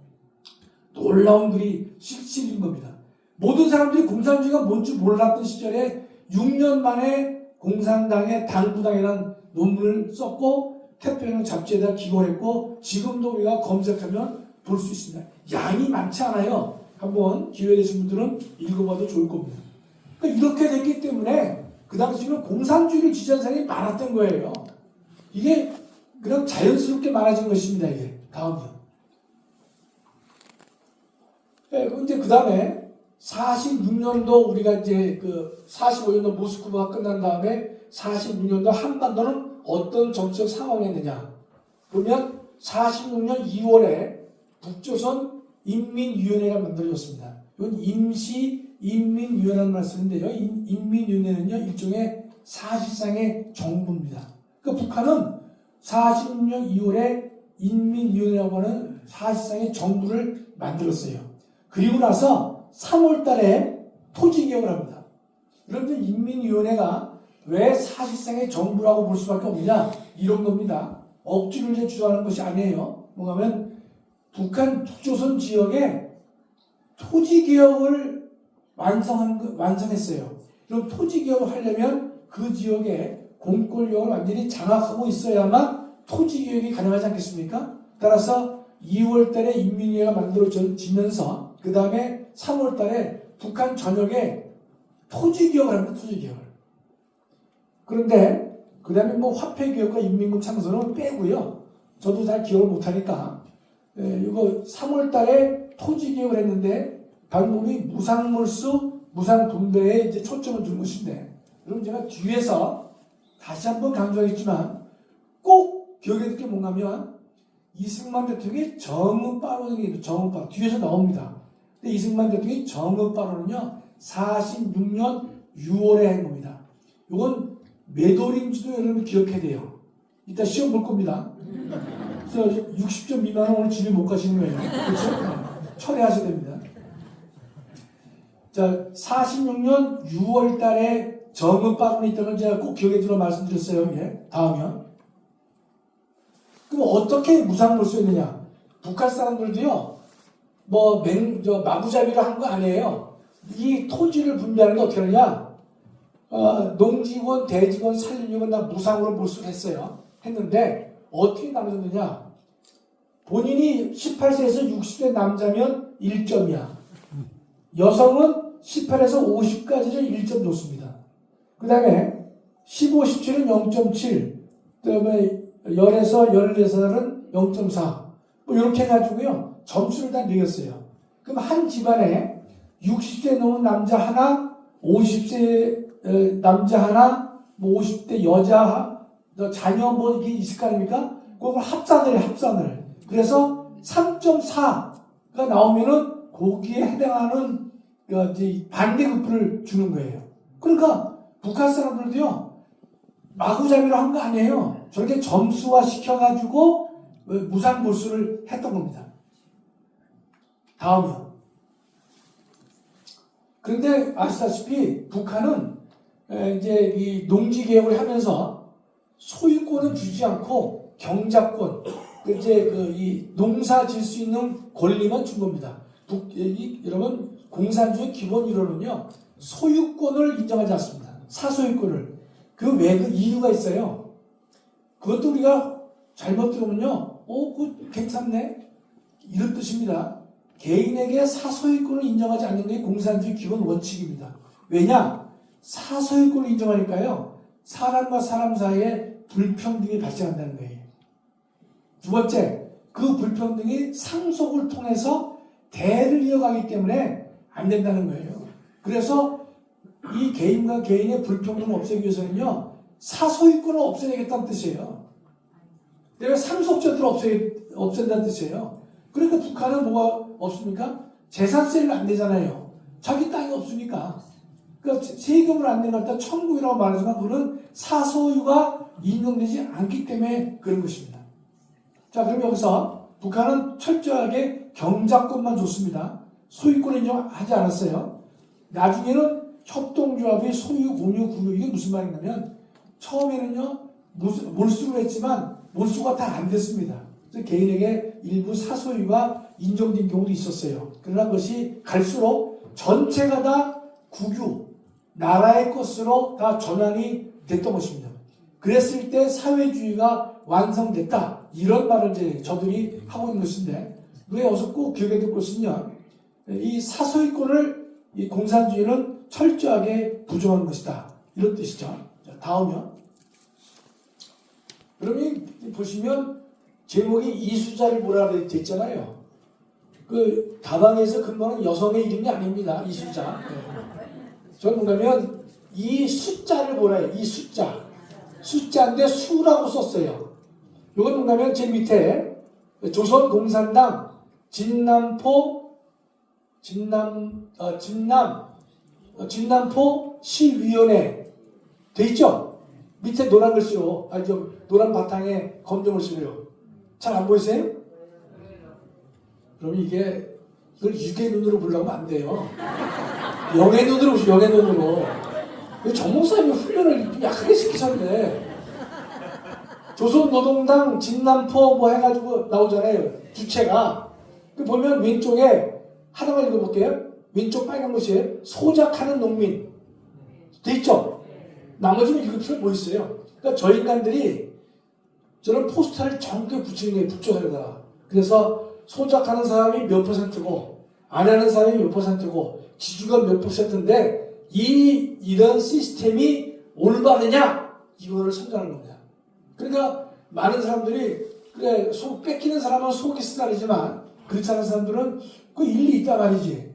놀라운 글이 실린 겁니다. 모든 사람들이 공산주의가 뭔지 몰랐던 시절에 6년 만에 공산당의 당부당이라는 논문을 썼고 태평양 잡지에다 기고를 했고 지금도 우리가 검색하면 볼 수 있습니다. 양이 많지 않아요. 한번 기회 되신 분들은 읽어봐도 좋을 겁니다. 그러니까 이렇게 됐기 때문에 그 당시는 공산주의를 지지하는 사람이 많았던 거예요. 이게 그냥 자연스럽게 많아진 것입니다. 이게 다음이요. 근데 그 다음에 46년도 우리가 이제 45년도 모스크바가 끝난 다음에 46년도 한반도는 어떤 정치적 상황이었느냐. 그러면 46년 2월에 북조선 인민위원회가 만들어졌습니다. 이건 임시인민위원회라는 말씀인데요. 인민위원회는요, 일종의 사실상의 정부입니다. 그러니까 북한은 46년 2월에 인민위원회라고 하는 사실상의 정부를 만들었어요. 그리고 나서 3월 달에 토지개혁을 합니다. 여러분들 인민위원회가 왜 사실상의 정부라고 볼 수밖에 없느냐? 이런 겁니다. 억지를 주장하는 것이 아니에요. 뭐냐면 북한 북조선 지역에 토지개혁을 완성했어요. 그럼 토지개혁을 하려면 그 지역에 공권력을 완전히 장악하고 있어야만 토지개혁이 가능하지 않겠습니까? 따라서 2월 달에 인민위원회가 만들어지면서 그 다음에 3월 달에 북한 전역에 토지개혁을 합니다. 토지개혁을. 그런데 그 다음에 화폐개혁과 인민군 창설은 빼고요. 저도 잘 기억을 못하니까 이거 3월 달에 토지개혁을 했는데 방법이 무상몰수, 무상분배에 이제 초점을 둔 것인데 여러분 제가 뒤에서 다시 한번 강조하겠지만 꼭 기억해 둘 게 뭔가면 이승만 대통령의 정읍바로는 정읍바로 뒤에서 나옵니다. 근데 이승만 대통령의 정읍바로는요 46년 6월에 한 겁니다. 이건 몇 월인지도 여러분 기억해야 돼요. 이따 시험 볼 겁니다. 그래서 60점 미만은 오늘 집에 못 가시는 거예요. 그렇죠? 철회하셔야 됩니다. 자, 46년 6월 달에 정읍바로는 있다는 걸 제가 꼭 기억해 두라고 말씀드렸어요. 예. 다음이요. 그럼 어떻게 무상몰수했느냐? 북한 사람들도요, 마구잡이로 한 거 아니에요. 이 토지를 분배하는 게 어떻게 하느냐? 농지권, 대지권, 산림지권 다 무상으로 몰수를 했는데, 어떻게 나눠졌느냐? 본인이 18세에서 60세 남자면 1점이야. 여성은 18에서 50까지를 1점 줬습니다. 그 다음에 15, 17은 0.7, 그 다음에 10에서 14살은 0.4. 뭐 이렇게 해가지고요 점수를 다 매겼어요. 그럼 한 집안에 60세 넘은 남자 하나, 50세 남자 하나, 뭐 50대 여자 자녀 뭐 이게 있을 거 아닙니까? 그걸 합산을 해요, 합산을. 그래서 3.4가 나오면은 거기에 해당하는 반대급부를 주는 거예요. 그러니까 북한 사람들도요 마구잡이로 한 거 아니에요. 저렇게 점수화 시켜가지고 무상 몰수를 했던 겁니다. 다음이요. 그런데 아시다시피 북한은 이제 이 농지개혁을 하면서 소유권은 주지 않고 경작권, 이제 이 농사 질 수 있는 권리만 준 겁니다. 여러분 공산주의 기본 이론은요 소유권을 인정하지 않습니다. 사소유권을. 그 이유가 있어요. 그것도 우리가 잘못 들으면요, 그거 괜찮네 이런 뜻입니다. 개인에게 사소유권을 인정하지 않는 게 공산주의 기본 원칙입니다. 왜냐? 사소유권을 인정하니까요 사람과 사람 사이에 불평등이 발생한다는 거예요. 두 번째, 그 불평등이 상속을 통해서 대를 이어가기 때문에 안 된다는 거예요. 그래서 이 개인과 개인의 불평등을 없애기 위해서는요 사소유권을 없애야겠다는 뜻이에요. 내가 상속자들을 없앤다는 뜻이에요. 그러니까 북한은 뭐가 없습니까? 재산세를 안 내잖아요. 자기 땅이 없으니까. 그러니까 세금을 안 내는 걸 청구이라고 말하지만 그거는 사소유가 인정되지 않기 때문에 그런 것입니다. 자, 그럼 여기서 북한은 철저하게 경작권만 줬습니다. 소유권 인정하지 않았어요. 나중에는 협동조합의 소유, 공유, 구유, 이게 무슨 말이냐면 처음에는요 몰수를 했지만 몰수가 다 안 됐습니다. 그래서 개인에게 일부 사소유가 인정된 경우도 있었어요. 그러나 그것이 갈수록 전체가 다 국유, 나라의 것으로 다 전환이 됐던 것입니다. 그랬을 때 사회주의가 완성됐다. 이런 말을 이제 저들이 하고 있는 것인데, 왜 어서 꼭 기억해 둘 것은요, 이 사소유권을 이 공산주의는 철저하게 부정하는 것이다. 이런 뜻이죠. 자, 다음이요. 그러면 보시면 제목이 이수자를 보라 되어 있잖아요. 그 다방에서 근무하는 여성의 이름이 아닙니다. 이수자. 저는 뭐냐면 이 숫자를 보라요. 이 숫자. 숫자인데 수라고 썼어요. 이건 뭐냐면 제 밑에 조선공산당 진남포 시위원회 돼 있죠? 밑에 노란 글씨로, 노란 바탕에 검정 글씨로요. 잘 안 보이세요? 그럼 이걸 육의 눈으로 보려면 안 돼요. 영의 눈으로 보시죠, 영의 눈으로. 정목사님이 훈련을 좀 약하게 시키셨는데, 조선노동당 진남포 뭐 해가지고 나오잖아요. 주체가. 그 보면 왼쪽에 하나만 읽어볼게요. 왼쪽 빨간 것이 소작하는 농민. 돼 있죠? 나머지는 읽을 필요 뭐 있어요? 그러니까 저 인간들이 저런 포스터를 정확히 붙이는 게 붙여서다가. 그래서 소작하는 사람이 몇 %고, 안 하는 사람이 몇 %고, 지주가 몇 %인데, 이런 시스템이 올바르냐? 이거를 선정하는 겁니다. 그러니까 많은 사람들이, 그래, 뺏기는 사람은 속이 쓰다리지만, 그렇지 않은 사람들은 그 일리 있단 말이지.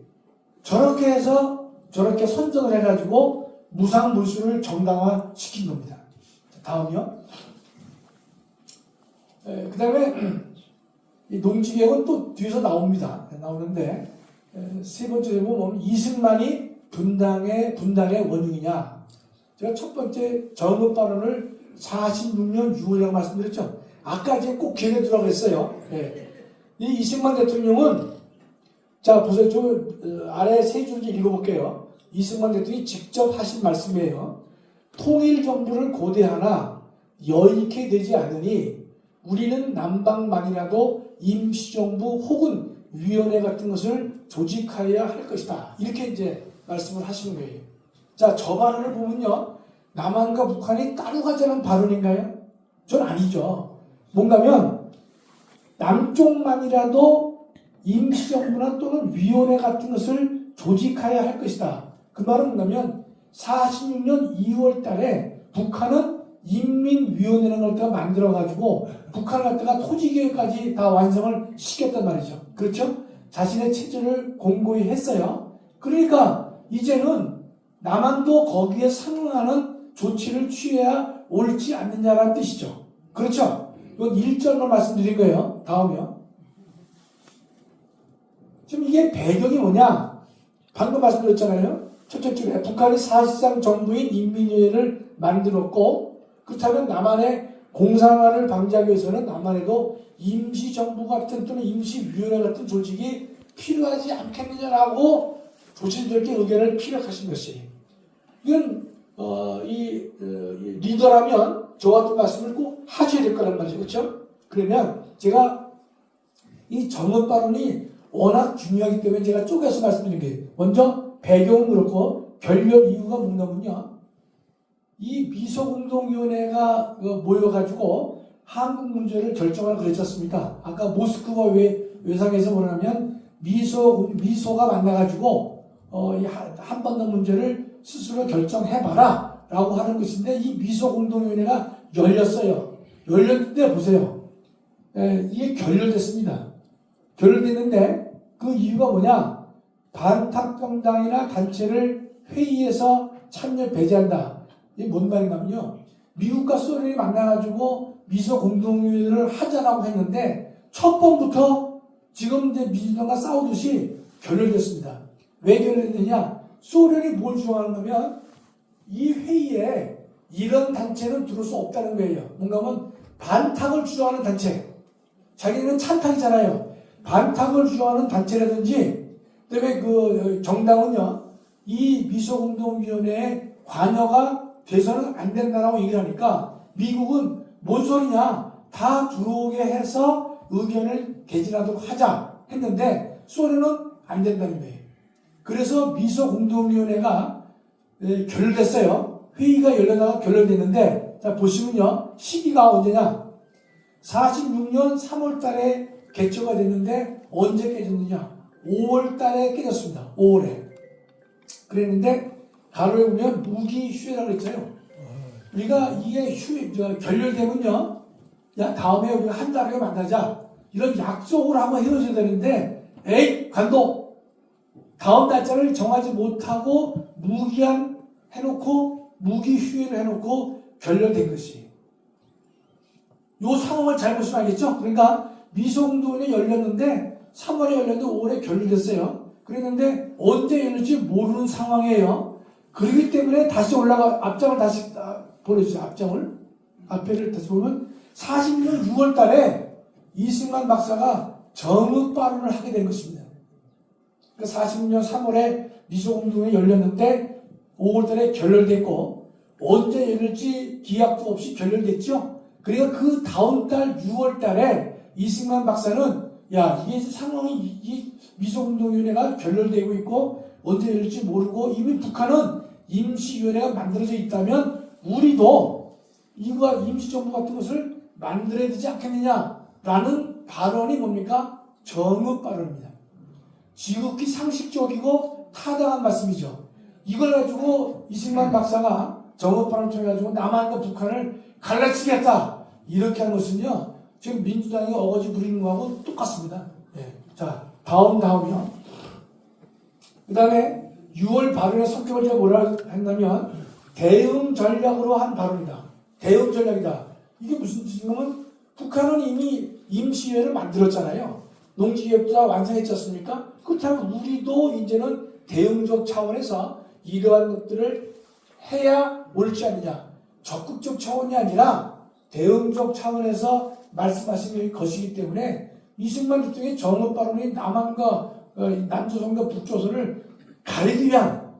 저렇게 해서, 저렇게 선정을 해가지고, 무상물수를 정당화시킨 겁니다. 다음이요. 그 다음에 이 농지개혁은 또 뒤에서 나오는데 세 번째 제목 보면 이승만이 분당의 원흉이냐. 제가 첫 번째 정업 발언을 46년 6월이라고 말씀드렸죠. 아까 제가 꼭 기억해 두라고 했어요. 이 이승만 대통령은, 자 보세요. 저 아래 세 줄 읽어볼게요. 이승만 대통령이 직접 하신 말씀이에요. 통일정부를 고대하나 여의케 되지 않으니 우리는 남방만이라도 임시정부 혹은 위원회 같은 것을 조직하여야 할 것이다. 이렇게 이제 말씀을 하시는 거예요. 자, 저 발언을 보면요, 남한과 북한이 따로 가자는 발언인가요? 전 아니죠. 뭔가면 남쪽만이라도 임시정부나 또는 위원회 같은 것을 조직하여야 할 것이다. 그 말은 뭐냐면 46년 2월 달에 북한은 인민위원회라는 걸 갖다가 만들어가지고 북한을 갖다가 토지개혁까지 다 완성을 시켰단 말이죠. 그렇죠? 자신의 체제를 공고히 했어요. 그러니까 이제는 남한도 거기에 상응하는 조치를 취해야 옳지 않느냐라는 뜻이죠. 그렇죠? 이건 1절만 말씀드린 거예요. 다음이요. 지금 이게 배경이 뭐냐? 방금 말씀드렸잖아요. 첫째 줄에 북한이 사실상 정부인 인민위원회를 만들었고, 그렇다면 남한의 공산화를 방지하기 위해서는 남한에도 임시정부 같은 또는 임시위원회 같은 조직이 필요하지 않겠느냐라고 조심스럽게 의견을 피력하신 것이, 이건 이 리더라면 저 같은 말씀을 꼭 하셔야 될 거란 말이죠. 그렇죠? 그러면 제가 이 정업 발언이 워낙 중요하기 때문에 제가 쪼개서 말씀드린 게, 먼저 배경은 그렇고 결렬 이유가 뭔가면요, 이 미소공동위원회가 모여가지고 한국 문제를 결정하라 그랬지 않습니까? 아까 모스크바 외상에서 뭐냐면 미소가 만나가지고 한반도 문제를 스스로 결정해봐라 라고 하는 것인데, 이 미소공동위원회가 열렸어요. 열렸는데 보세요. 이게 결렬됐습니다. 결렬됐는데 그 이유가 뭐냐? 반탁정당이나 단체를 회의에서 참여 배제한다. 이게 뭔 말인가면요, 미국과 소련이 만나가지고 미소공동위원회를 하자라고 했는데 첫 번부터 지금 이제 민주당과 싸우듯이 결렬됐습니다. 왜 결렬됐느냐? 소련이 뭘 주장하는 거면 이 회의에 이런 단체는 들어올 수 없다는 거예요. 뭔가 하면 반탁을 주장하는 단체, 자기는 찬탁이잖아요. 반탁을 주장하는 단체라든지, 그다음에 그 정당은요, 이 미소공동위원회에 관여가 돼서는 안 된다라고 얘기를 하니까 미국은 뭔 소리냐, 다 들어오게 해서 의견을 개진하도록 하자 했는데 소련은 안 된다는 거예요. 그래서 미소공동위원회가 결렬됐어요. 회의가 열려다가 결렬됐는데, 자 보시면요, 시기가 언제냐? 46년 3월 달에 개최가 됐는데 언제 깨졌느냐? 5월 달에 깨졌습니다. 5월에. 그랬는데 가로에 보면 무기 휴회라고 했어요. 우리가 이게 결렬되면요, 야 다음에 우리가 한 달에 만나자 이런 약속을 하고 헤어져야 되는데, 에이 관도 다음 날짜를 정하지 못하고 무기한 해놓고 무기 휴회를 해놓고 결렬된 것이, 요 상황을 잘 보시면 알겠죠? 그러니까 미소공동위원회 열렸는데 3월에 열렸는데 5월에 결렬됐어요. 그랬는데 언제 열릴지 모르는 상황이에요. 그렇기 때문에 다시 앞장을 다시 보내주세요. 앞에를 다시 보면 40년 6월 달에 이승만 박사가 정읍 발언을 하게 된 것입니다. 그러니까 40년 3월에 미소공동회에 열렸는데 5월 달에 결렬됐고, 언제 열릴지 기약도 없이 결렬됐죠. 그러니까 그 다음 달 6월 달에 이승만 박사는, 야 이게 상황이 이 미소공동위원회가 결렬되고 있고 언제 열릴지 모르고 이미 북한은 임시위원회가 만들어져 있다면 우리도 이거 임시정부 같은 것을 만들어야 되지 않겠느냐라는 발언이 뭡니까? 정읍 발언입니다. 지극히 상식적이고 타당한 말씀이죠. 이걸 가지고 이승만 박사가 정읍 발언을 통해 가지고 남한과 북한을 갈라치겠다 이렇게 하는 것은요, 지금 민주당이 어거지 부리는 거하고 똑같습니다. 자 다음이요. 그 다음에 6월 발언의 성격을 제가 뭐라 했냐면 대응 전략으로 한 발언이다. 대응 전략이다. 이게 무슨 뜻이냐면 북한은 이미 임시위원회를 만들었잖아요. 농지개혁도 다 완성했지 않습니까? 그렇다면 우리도 이제는 대응적 차원에서 이러한 것들을 해야 옳지 않느냐. 적극적 차원이 아니라 대응적 차원에서 말씀하신 것이기 때문에 이승만 대통령의 정읍 발언이 남한과 남조선과 북조선을 가리기 위한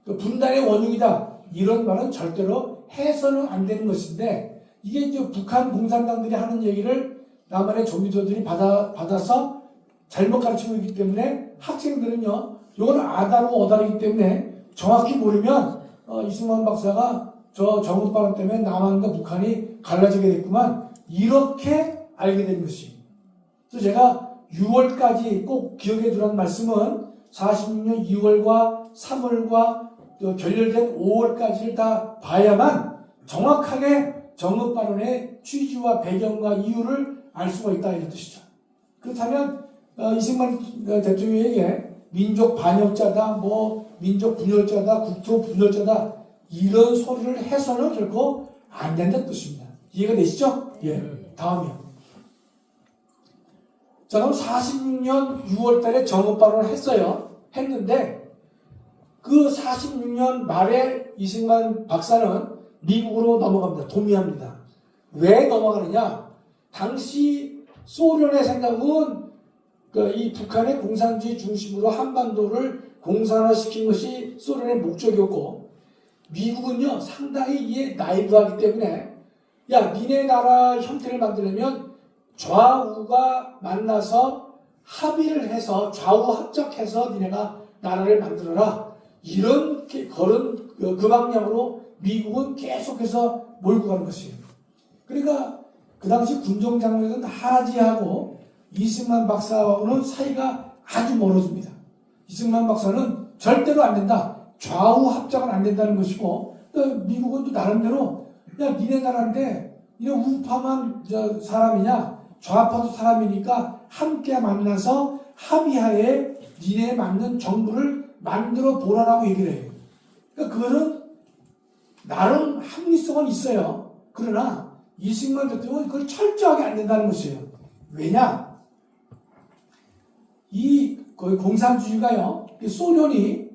분단의 원흉이다. 이런 말은 절대로 해서는 안 되는 것인데, 이게 이제 북한 공산당들이 하는 얘기를 남한의 조미료들이 받아서 잘못 가르치고 있기 때문에 학생들은요, 이건 아다르고 어다르기 때문에 정확히 모르면 이승만 박사가 저 정읍 발언 때문에 남한과 북한이 갈라지게 됐구만, 이렇게 알게 된 것이. 그래서 제가 6월까지 꼭 기억해 두라는 말씀은 46년 2월과 3월과 결렬된 5월까지를 다 봐야만 정확하게 정읍발언의 취지와 배경과 이유를 알 수가 있다 이런 뜻이죠. 그렇다면 이승만 대통령에게 민족 반역자다, 뭐 민족 분열자다, 국토 분열자다 이런 소리를 해서는 결코 안 된다는 뜻입니다. 이해가 되시죠? 예. 다음이요. 자, 그럼 46년 6월 달에 정읍발언을 했는데 그 46년 말에 이승만 박사는 미국으로 넘어갑니다. 도미합니다. 왜 넘어가느냐? 당시 소련의 생각은 이 북한의 공산주의 중심으로 한반도를 공산화시킨 것이 소련의 목적이었고, 미국은요 상당히 이게 나이브하기 때문에 야, 니네 나라 형태를 만들려면 좌우가 만나서 합의를 해서 좌우 합작해서 니네가 나라를 만들어라, 이런 그런 그 방향으로 미국은 계속해서 몰고 가는 것이에요. 그러니까 그 당시 군정장관이던 하지하고 이승만 박사하고는 사이가 아주 멀어집니다. 이승만 박사는 절대로 안 된다, 좌우 합작은 안 된다는 것이고, 또 미국은 또 나름대로 야, 니네 나라인데 이런 우파만 사람이냐, 좌파도 사람이니까 함께 만나서 합의하에 니네에 맞는 정부를 만들어 보라라고 얘기를 해요. 그러니까 그거는 나름 합리성은 있어요. 그러나 이승만 대통령은 그걸 철저하게 안 된다는 것이에요. 왜냐? 이 공산주의가요, 소련이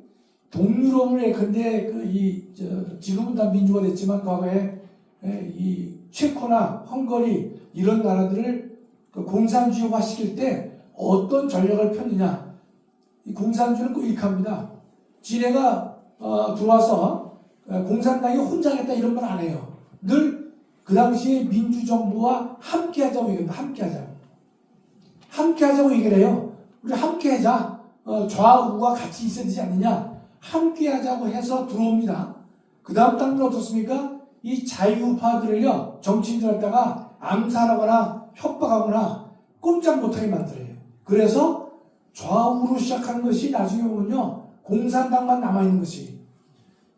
동유럽을 예컨대 지금은 다 민주가 됐지만 과거에 이 체코나 헝가리 이런 나라들을 공산주의화 시킬 때 어떤 전략을 폈느냐? 이 공산주의는 꼭 이렇게 합니다. 지네가 들어와서 공산당이 혼자겠다 이런 말 안 해요. 늘 그 당시에 민주정부와 함께하자고 얘기합니다. 함께하자고 얘기를 해요. 우리 함께하자. 좌우가 같이 있어야 되지 않느냐. 함께하자고 해서 들어옵니다. 그 다음 단계는 어떻습니까? 이 자유파들을요, 정치인들 갖다가 암살하거나 협박하거나 꼼짝 못하게 만들어요. 그래서 좌우로 시작하는 것이 나중에 보면요, 공산당만 남아있는 것이,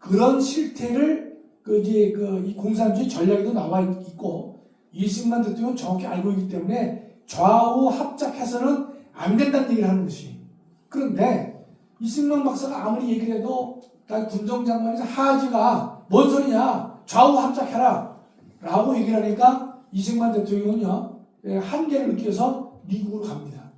그런 실태를 이 공산주의 전략에도 나와 있고, 이승만 대통령은 정확히 알고 있기 때문에 좌우 합작해서는 안 된다는 얘기를 하는 것이. 그런데 이승만 박사가 아무리 얘기를 해도 군정장관에서 하지가 뭔 소리냐, 좌우 합작해라 라고 얘기를 하니까 이승만 대통령은요 한계를 느껴서 미국으로 갑니다.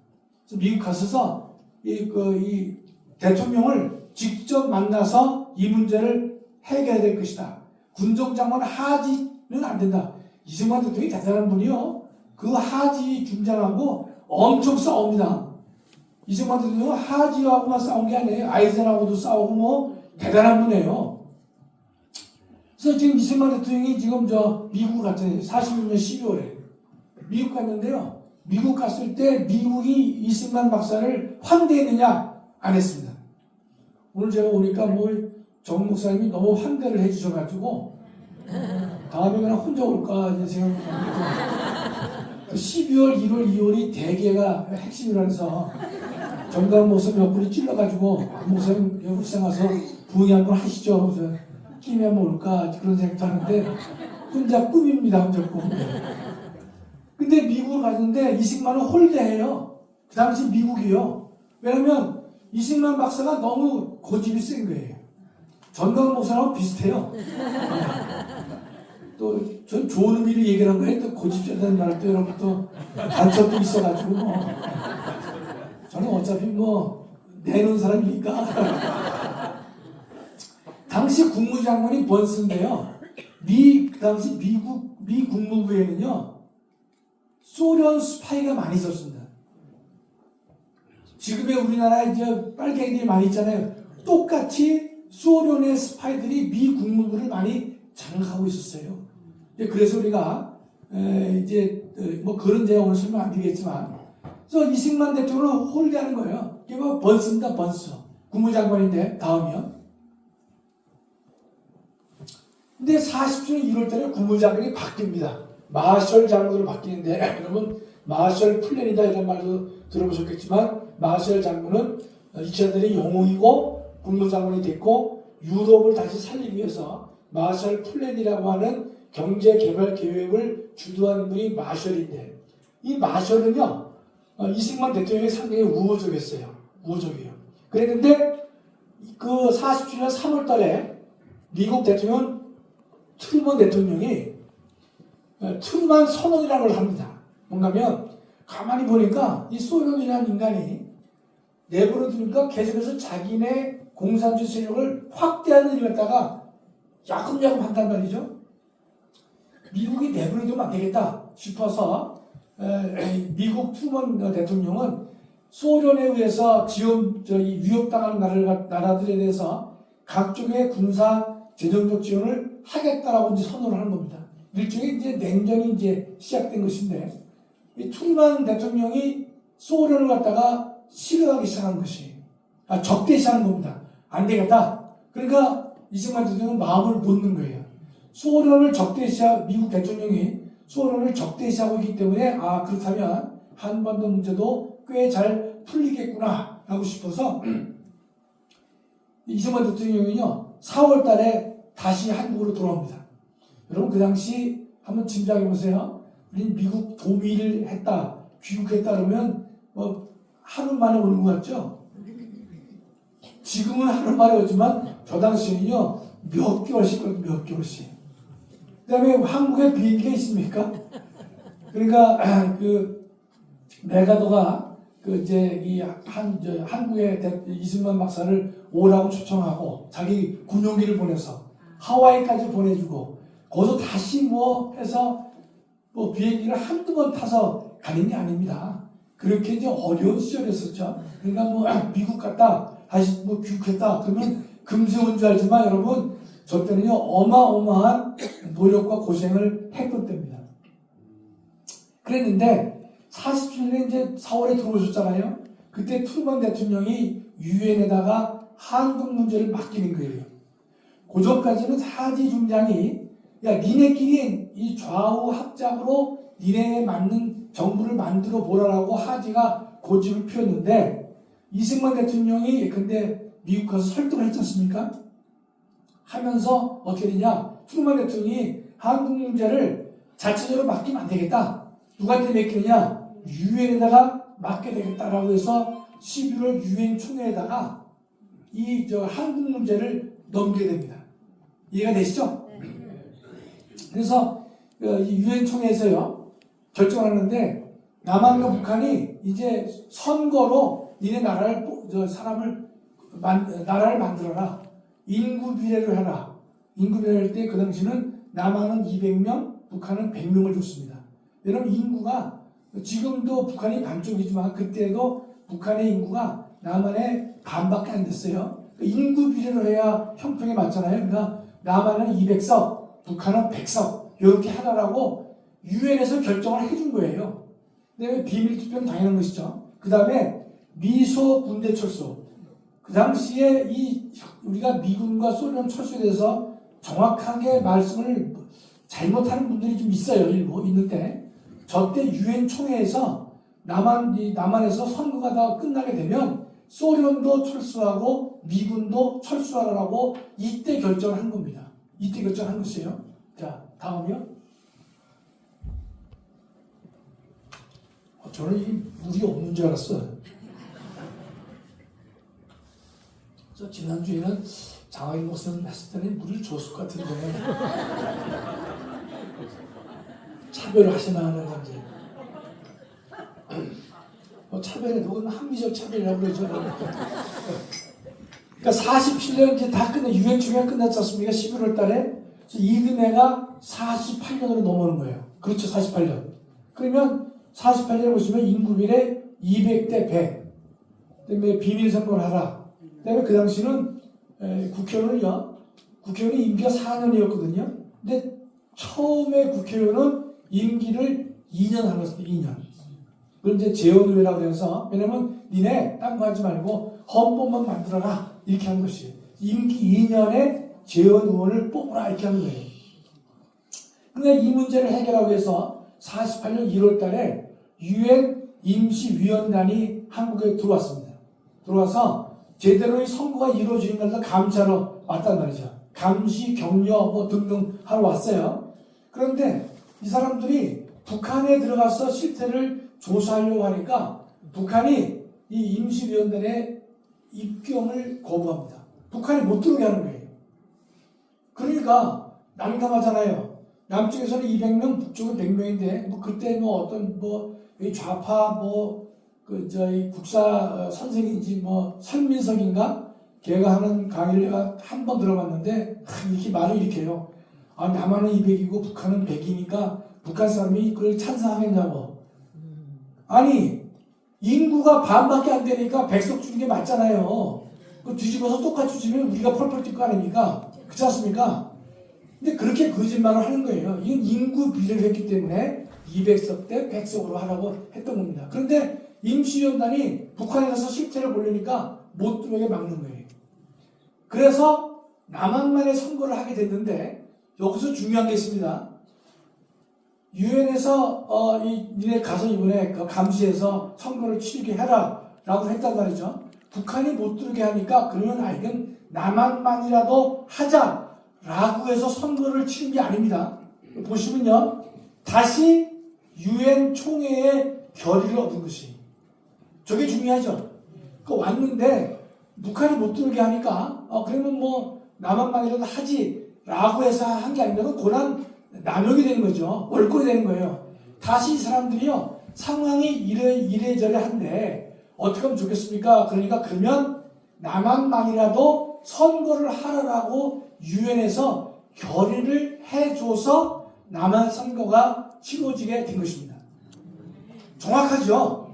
그래서 미국 가서서 이 대통령을 직접 만나서 이 문제를 해결해야 될 것이다. 군정장관 하지는 안 된다. 이승만 대통령이 대단한 분이요, 그 하지 중장하고 엄청 싸웁니다. 이승만 대통령은 하지하고만 싸운 게 아니에요. 아이젠하워도 싸우고 뭐 대단한 분이에요. 그래서 지금 이승만 대통령이 지금 미국을 갔잖아요. 46년 12월에 미국 갔는데요, 미국 갔을 때 미국이 이승만 박사를 환대했느냐? 안 했습니다. 오늘 제가 오니까 정 목사님이 너무 환대를 해주셔가지고 다음에 그냥 혼자 올까 이제 생각합니다. 12월, 1월, 2월이 대개가 핵심이라서 정강 목사 몇 분이 찔러가지고 목사님 영국시장 가서 부흥회 한번 하시죠. 그래서 끼면 한번 올까 그런 생각도 하는데 혼자 꿈입니다. 혼자 꿈. 근데 미국을 갔는데 이승만은 홀대해요. 그 당시 미국이요. 왜냐면 이승만 박사가 너무 고집이 센 거예요. 전강 목사하고 비슷해요. 또 전 좋은 의미로 얘기를 한 거예요. 또 고집세다는 말을 또 여러분 또 단점도 있어가지고 저는 어차피 내놓은 사람이니까. 당시 국무장관이 번스인데요, 그 당시 미 국무부에는요 소련 스파이가 많이 있었습니다. 지금의 우리나라에 이제 빨갱이들이 많이 있잖아요. 똑같이 소련의 스파이들이 미 국무부를 많이 장악하고 있었어요. 그래서 우리가 그런 제가 오늘 설명 안 드리겠지만, 그래서 이승만 대통령을 홀대하는 거예요. 이게 번스입니다. 번스. 국무장관인데 다음이요. 근데 40주년 1월 달에 국무장관이 바뀝니다. 마셜 장군으로 바뀌는데, 여러분 마셜 플랜이다 이런 말도 들어보셨겠지만, 마셜 장군은 2차 대전의 영웅이고 국무장관이 됐고, 유럽을 다시 살리기 위해서 마셜 플랜이라고 하는 경제개발계획을 주도하는 분이 마셜인데, 이 마셜은요, 이승만 대통령이 상당히 우호적이었어요. 우호적이에요. 그랬는데 그 47년 3월 달에 미국 대통령 트루먼 대통령이 트루먼 선언이라는 걸 합니다. 뭔가면 가만히 보니까 이 소련이라는 인간이 내버려 두니까 계속해서 자기네 공산주의 세력을 확대하는 일을 갖다가 야금야금 한단 말이죠. 미국이 내버려 두면 안 되겠다 싶어서 미국 트루먼 대통령은 소련에 의해서 위협당하는 나라들에 대해서 각종의 군사 재정적 지원을 하겠다라고 이제 선언을 하는 겁니다. 일종의 이제 냉전이 이제 시작된 것인데, 이 트루먼 대통령이 소련을 갖다가 싫어하기 시작한 것이, 적대시하는 겁니다. 안 되겠다. 그러니까 이승만 대통령은 마음을 놓는 거예요. 소련을 미국 대통령이 소련을 적대시하고 있기 때문에, 그렇다면 한반도 문제도 꽤 잘 풀리겠구나 라고 싶어서 이승만 대통령이요 4월 달에 다시 한국으로 돌아옵니다. 여러분, 그 당시 한번 짐작해 보세요. 우리 미국 도미를 했다, 귀국했다 그러면 하루 만에 오는 것 같죠? 지금은 하루 만에 오지만 저 당시에는요 몇 개월씩 걸려요. 몇 개월씩. 그 다음에 한국에 비행기가 있습니까? 그러니까 그 메가더가 한국의 이승만 박사를 오라고 초청하고 자기 군용기를 보내서 하와이까지 보내주고, 거기서 다시 해서 비행기를 한두 번 타서 가는 게 아닙니다. 그렇게 이제 어려운 시절이었었죠. 그러니까 미국 갔다 다시 귀국했다 그러면 금세 온 줄 알지만 여러분, 저 때는요 어마어마한 노력과 고생을 했던 때입니다. 그랬는데 47년에 이제 4월에 들어오셨잖아요. 그때 트루먼 대통령이 유엔에다가 한국 문제를 맡기는 거예요. 그 전까지는 사지 중장이 니네끼리 이 좌우 합작으로 니네에 맞는 정부를 만들어 보라라고 하지가 고집을 피웠는데, 이승만 대통령이 근데 미국 가서 설득을 했지 않습니까? 하면서 어떻게 되냐, 트루먼 대통령이 한국 문제를 자체적으로 맡기면 안 되겠다. 누구한테 맡기느냐? 유엔에다가 맡게 되겠다라고 해서 11월 유엔 총회에다가 한국 문제를 넘기게 됩니다. 이해가 되시죠? 그래서 유엔 총회에서요 결정을 하는데, 남한과 북한이 이제 선거로 니네 나라를 만들어라. 인구 비례를 해라. 인구 비례를 할 때 그 당시는 남한은 200명, 북한은 100명을 줬습니다. 여러분, 인구가 지금도 북한이 반쪽이지만 그때도 북한의 인구가 남한의 반밖에 안 됐어요. 인구 비례를 해야 형평에 맞잖아요. 그러니까 남한은 200석, 북한은 100석 이렇게 하라라고 유엔에서 결정을 해준 거예요. 근데 비밀 투표는 당연한 것이죠. 그 다음에 미소 군대 철수. 그 당시에 우리가 미군과 소련 철수에 대해서 정확하게 말씀을 잘못하는 분들이 좀 있어요. 일부 있는데, 저때 유엔 총회에서 남한에서 선거가 다 끝나게 되면 소련도 철수하고 미군도 철수하라고 이때 결정을 한 겁니다. 이때 결정한 것이에요. 자, 다음이요. 저는 이 물이 없는 줄 알았어요. 지난주에는 장학인 목사님 했을 때는 물을 줬을 것 같은데 차별을 하시나 하는 건지. 차별해도 그건 합리적 차별이라고 그러죠. 그러니까 47년 이제 다 끝내, 유엔 총회가 끝났지 않습니까? 11월 달에. 이듬해가 48년으로 넘어오는 거예요. 그렇죠, 48년. 그러면 48년에 보시면 인구비례 200대 100. 그다음에 비밀 선거를 하라. 그다음에 그 당시는 국회의원은 임기가 4년이었거든요. 근데 처음에 국회의원은 임기를 2년 하는 거였어요. 2년. 그걸 이제 재헌의회라고 해서, 왜냐면 니네 딴 거 하지 말고 헌법만 만들어라 이렇게 한 것이에요. 임기 2년에 재헌의원을 뽑으라 이렇게 하는 거예요. 근데 이 문제를 해결하기 위해서 48년 1월 달에 유엔 임시위원단이 한국에 들어왔습니다. 들어와서 제대로의 선거가 이루어지는 날도 감시하러 왔단 말이죠. 감시, 격려 등등 하러 왔어요. 그런데 이 사람들이 북한에 들어가서 실태를 조사하려고 하니까 북한이 이 임시위원단의 입경을 거부합니다. 북한이 못 들어오게 하는 거예요. 그러니까 난감하잖아요. 남쪽에서는 200명, 북쪽은 100명인데 뭐 그때 뭐 어떤 뭐 좌파 뭐 그 저희 국사 선생인지 뭐 설민석인가 걔가 하는 강의를 내가 한 번 들어봤는데 이렇게 말을 이렇게 해요. 아, 남한은 200이고 북한은 100이니까 북한 사람이 그걸 찬성하겠냐고. 아니 인구가 반밖에 안 되니까 백석 주는 게 맞잖아요. 그 뒤집어서 똑같이 주면 우리가 펄펄 뛸 거 아닙니까? 그렇지 않습니까? 근데 그렇게 거짓말을 하는 거예요. 이건 인구 비례를 했기 때문에 200석 대 100석으로 하라고 했던 겁니다. 그런데 임시위원단이 북한에 가서 실태를 보려니까 못 들어오게 막는 거예요. 그래서 남한만의 선거를 하게 됐는데 여기서 중요한 게 있습니다. 유엔에서 니네 가서 이번에 그 감시해서 선거를 치르게 해라 라고 했단 말이죠. 북한이 못 들어오게 하니까 그러면 이건 남한만이라도 하자라고 해서 선거를 치른 게 아닙니다. 보시면요. 다시 유엔 총회의 결의를 얻은 것이 저게 중요하죠. 그 왔는데 북한이 못 들어오게 하니까 그러면 뭐 남한만이라도 하지라고 해서 한 게 아니라 고난 남용이 되는 거죠. 월권이 되는 거예요. 다시 이 사람들이요. 상황이 이래저래 한데 어떻게 하면 좋겠습니까? 그러니까 그러면 남한만이라도 선거를 하라라고 유엔에서 결의를 해줘서 남한 선거가 치러지게 된 것입니다. 정확하죠?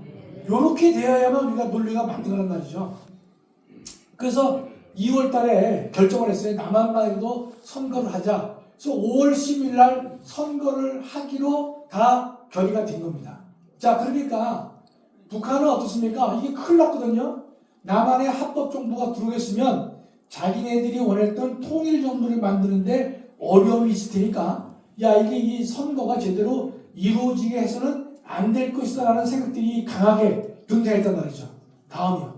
이렇게 되어야만 우리가 논리가 만들어간 말이죠. 그래서 2월 달에 결정을 했어요. 남한만이라도 선거를 하자. 그래서 5월 10일 날 선거를 하기로 다 결의가 된 겁니다. 자, 그러니까 북한은 어떻습니까? 이게 큰일 났거든요. 남한의 합법 정부가 들어오겠으면 자기네들이 원했던 통일 정부를 만드는데 어려움이 있을 테니까 이게 이 선거가 제대로 이루어지게 해서는 안 될 것이다 라는 생각들이 강하게 등장했단 말이죠. 다음이요.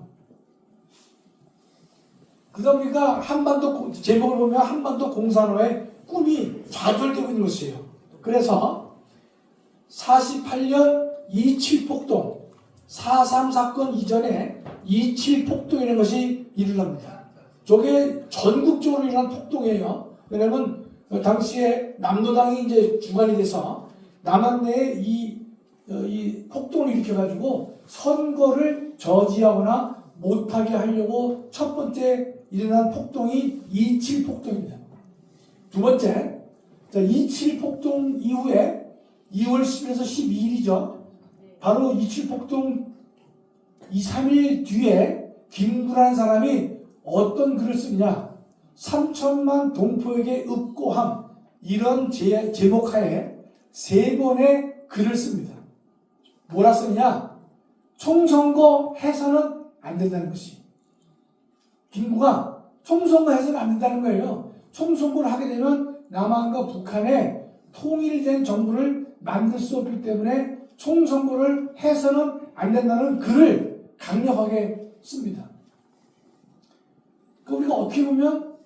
그러다 보니까 한반도 제목을 보면 한반도 공산화의 꿈이 좌절되고 있는 것이에요. 그래서 48년 27 폭동, 4.3 사건 이전에 27 폭동이라는 것이 일어납니다. 저게 전국적으로 일어난 폭동이에요. 왜냐하면 당시에 남노당이 이제 주관이 돼서 남한 내에 이 폭동을 일으켜가지고 선거를 저지하거나 못하게 하려고 첫 번째 일어난 폭동이 27 폭동입니다. 두 번째, 27 폭동 이후에 2월 10일에서 12일이죠. 바로 27 폭동 2, 3일 뒤에 김구라는 사람이 어떤 글을 쓰느냐. 3천만 동포에게 읍고함 이런 제목하에 3번의 글을 씁니다. 뭐라 쓰느냐. 총선거 해서는 안 된다는 것이. 김구가 총선거 해서는 안 된다는 거예요. 총선거를 하게 되면 남한과 북한의 통일된 정부를 만들 수 없기 때문에 총선거를 해서는 안 된다는 글을 강력하게 씁니다. 우리가 어떻게 보면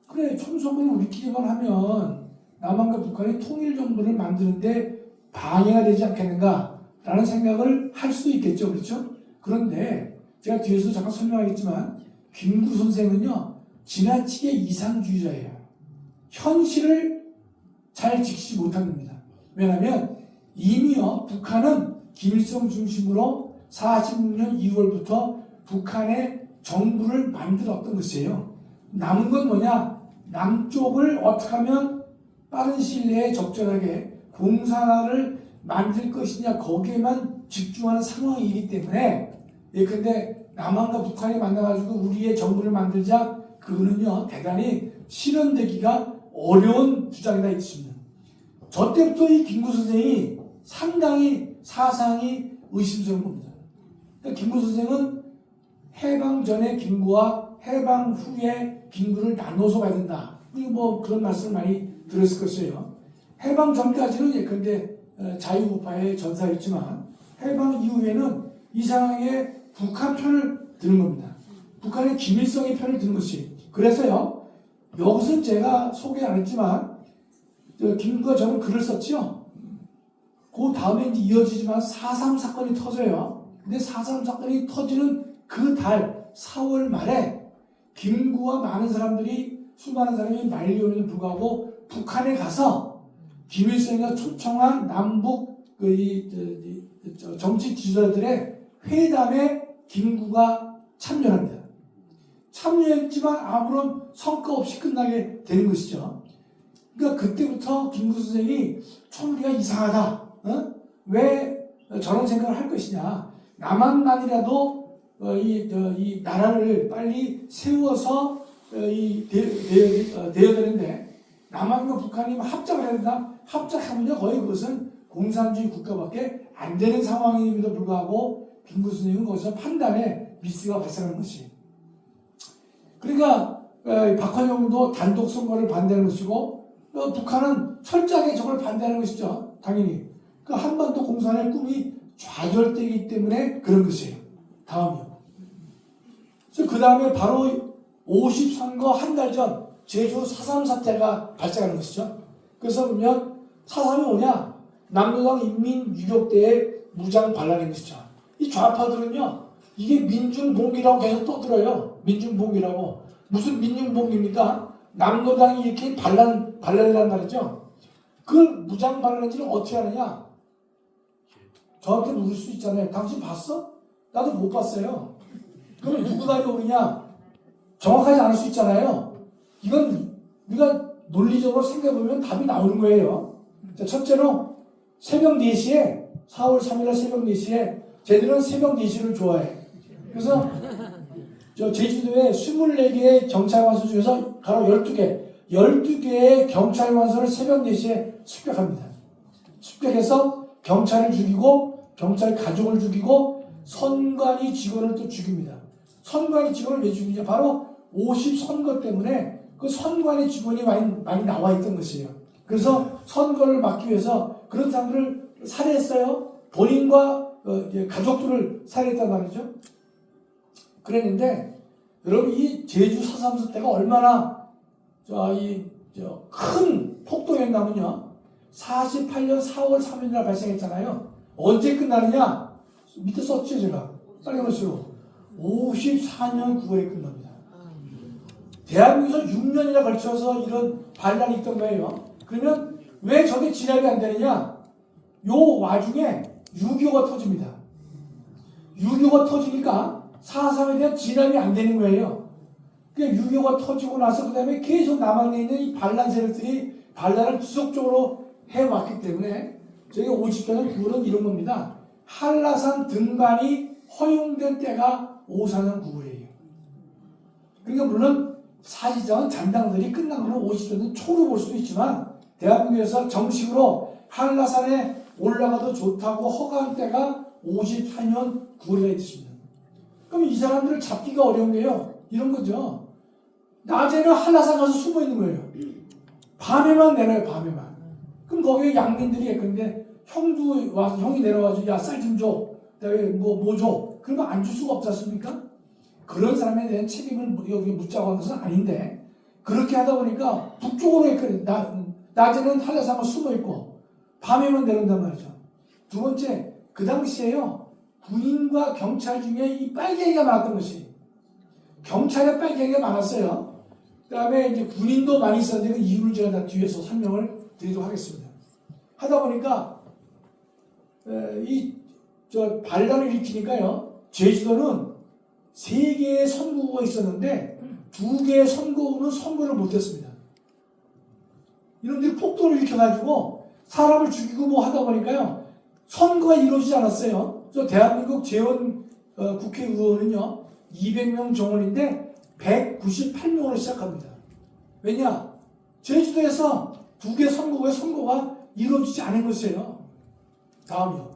그래 총선거를 우리끼리만 하면 남한과 북한이 통일 정부를 만드는데 방해가 되지 않겠는가라는 생각을 할 수 있겠죠. 그렇죠? 그런데 제가 뒤에서 잠깐 설명하겠지만 김구 선생은요. 지나치게 이상주의자예요. 현실을 잘 직시 못한 겁니다. 왜냐하면 이미요. 북한은 김일성 중심으로 46년 2월부터 북한의 정부를 만들었던 것이에요. 남은 건 뭐냐? 남쪽을 어떻게 하면 빠른 시일 내에 적절하게 공산화를 만들 것이냐 거기에만 집중하는 상황이기 때문에 근데 남한과 북한이 만나가지고 우리의 정부를 만들자 그거는요 대단히 실현되기가 어려운 주장이다 있습니다. 저 때부터 이 김구 선생이 상당히 사상이 의심스러운 겁니다. 그러니까 김구 선생은 해방 전에 김구와 해방 후에 김구를 나눠서 봐야 된다. 뭐 그런 말씀을 많이 들었을 것이에요. 해방 전까지는 예컨대 자유우파의 전사였지만 해방 이후에는 이상하게 북한 편을 드는 겁니다. 북한의 김일성의 편을 드는 것이. 그래서요. 여기서 제가 소개 안 했지만 김구가 저는 글을 썼죠. 그 다음에 이제 이어지지만 4.3 사건이 터져요. 근데 4.3 사건이 터지는 그 달 4월 말에 김구와 많은 사람들이 수많은 사람이 말려오는데도 불구하고 북한에 가서 김일성이가 초청한 남북 정치 지도자들의 회담에 김구가 참여합니다. 참여했지만 아무런 성과 없이 끝나게 되는 것이죠. 그러니까 그때부터 김구 선생이 좀 우리가 이상하다. 왜 저런 생각을 할 것이냐. 남한만이라도 이 나라를 빨리 세워서 되어야 되는데 남한과 북한이 합작을 해야 된다. 합작하면요 거의 그것은 공산주의 국가밖에 안 되는 상황임에도 불구하고 김구 선생은 거기서 판단에 미스가 발생하는 것이. 그러니까 박헌영도 단독 선거를 반대하는 것이고 북한은 철저하게 저걸 반대하는 것이죠. 당연히. 그 한반도 공산의 꿈이 좌절되기 때문에 그런 것이에요. 다음이요. 그 다음에 바로 50선거 한 달 전 제주 4.3 사태가 발생하는 것이죠. 그래서 보면 4.3이 뭐냐? 남로당 인민유격대의 무장 반란인 것이죠. 이 좌파들은요. 이게 민중봉기라고 계속 떠들어요. 민중봉기라고. 무슨 민중봉기입니까? 남로당이 이렇게 반란이란 말이죠. 그 무장 반란인지는 어떻게 하느냐? 저한테 물을 수 있잖아요. 당신 봤어? 나도 못 봤어요. 그럼 누구 말이 옳으냐? 정확하지 않을 수 있잖아요. 이건 우리가 논리적으로 생각해보면 답이 나오는 거예요. 자, 첫째로 새벽 4시에 4월 3일 새벽 4시에 쟤들은 새벽 4시를 좋아해. 그래서 저 제주도에 24개의 경찰관서 중에서 바로 12개의 경찰관서를 새벽 4시에 습격합니다. 습격해서 경찰을 죽이고 경찰 가족을 죽이고 선관위 직원을 또 죽입니다. 선관위 직원을 왜 죽이냐? 바로 50선거 때문에 그 선관위 직원이 많이 나와 있던 것이에요. 그래서 선거를 막기 위해서 그런 사람들을 살해했어요. 본인과 가족들을 살해했단 말이죠. 그랬는데 여러분 이 제주 4.3 사태가 얼마나 큰 폭동이었냐면요. 48년 4월 3일날 발생했잖아요. 언제 끝나느냐? 밑에 썼죠 제가. 빨리 보시오. 54년 9월에 끝납니다. 대한민국에서 6년이나 걸쳐서 이런 반란이 있던 거예요. 그러면 왜 저게 진압이 안 되느냐? 요 와중에 6.25가 터집니다. 6.25가 터지니까 4.3에 대한 진압이 안 되는 거예요. 그러니까 6.25가 터지고 나서 그 다음에 계속 남한에 있는 이 반란 세력들이 반란을 지속적으로 해왔기 때문에 저희가 50년은 9월은 이런 겁니다. 한라산 등반이 허용된 때가 54년 9월이에요. 그러니까 물론 사실상은 잔당들이 끝난 건 50년 초로 볼 수도 있지만 대한민국에서 정식으로 한라산에 올라가도 좋다고 허가한 때가 54년 9월이라는 뜻입니다. 그럼 이 사람들을 잡기가 어려운 게요. 이런 거죠. 낮에는 한라산 가서 숨어 있는 거예요. 밤에만 내려요. 밤에만. 그럼 거기에 양민들이 예컨대 형도 와서 형이 내려와서 야 쌀 좀 줘. 그다음에 뭐 줘. 그러면 안 줄 수가 없지 않습니까? 그런 사람에 대한 책임을 여기 묻자고 하는 것은 아닌데 그렇게 하다 보니까 북쪽으로 낮에는 한라산만 숨어 있고 밤에만 내려온단 말이죠. 두 번째 그 당시에요. 군인과 경찰 중에 이 빨갱이가 많았던 것이 경찰에 빨갱이가 많았어요. 그 다음에 이제 군인도 많이 있었는데 그 이유를 제가 다 뒤에서 설명을 드리도록 하겠습니다. 하다 보니까 반란을 일으키니까요. 제주도는 3개의 선거구가 있었는데 2개의 선거구는 선거를 못했습니다. 이놈들이 폭동을 일으켜가지고 사람을 죽이고 뭐 하다 보니까요. 선거가 이루어지지 않았어요. 저 대한민국 재원 국회의원은요. 200명 정원인데 198명으로 시작합니다. 왜냐? 제주도에서 2개 선거구의 선거가 이루어지지 않은 것이에요. 다음이요.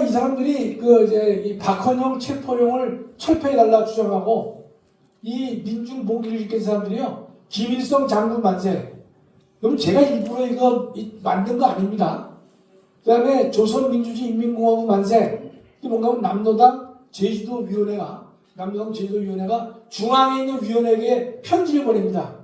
이 사람들이 이 박헌영 체포령을 철폐해달라 주장하고 이 민중봉기를 일으킨 사람들이요. 김일성 장군 만세. 그럼 제가 일부러 이거 만든 거 아닙니다. 그 다음에 조선민주주의인민공화국 만세. 이게 뭔가 하면 남로당 제주도위원회가 중앙에 있는 위원회에게 편지를 보냅니다.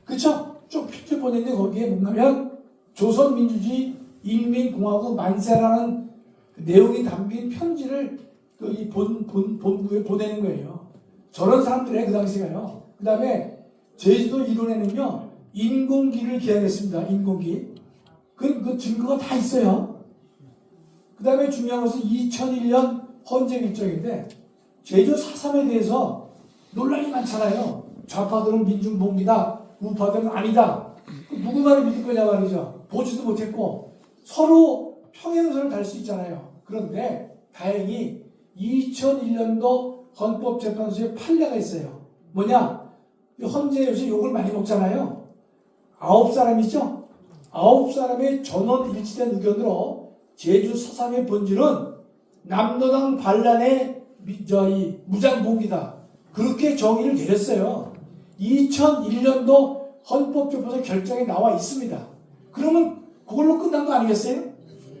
그렇죠? 쭉 편지 보냈는데 거기에 뭔가면 조선민주주의 인민공화국 만세라는 내용이 담긴 편지를 이 본부에 보내는 거예요. 저런 사람들의 그 당시가요. 그 다음에 제주도 이론에는요, 인공기를 기약했습니다. 인공기. 그 증거가 다 있어요. 그 다음에 중요한 것은 2001년 헌재 결정인데, 제주 4.3에 대해서 논란이 많잖아요. 좌파들은 민중봉기다, 우파들은 아니다. 누구 말을 믿을 거냐 말이죠. 보지도 못했고 서로 평행선을 달 수 있잖아요. 그런데 다행히 2001년도 헌법재판소에 판례가 있어요. 뭐냐? 헌재 요새 욕을 많이 먹잖아요. 9사람이죠? 9사람의 전원 일치된 의견으로 제주 4.3의 본질은 남노당 반란의 무장봉기다. 그렇게 정의를 내렸어요. 2001년도 헌법재판소 결정에 나와 있습니다. 그러면 그걸로 끝난 거 아니겠어요?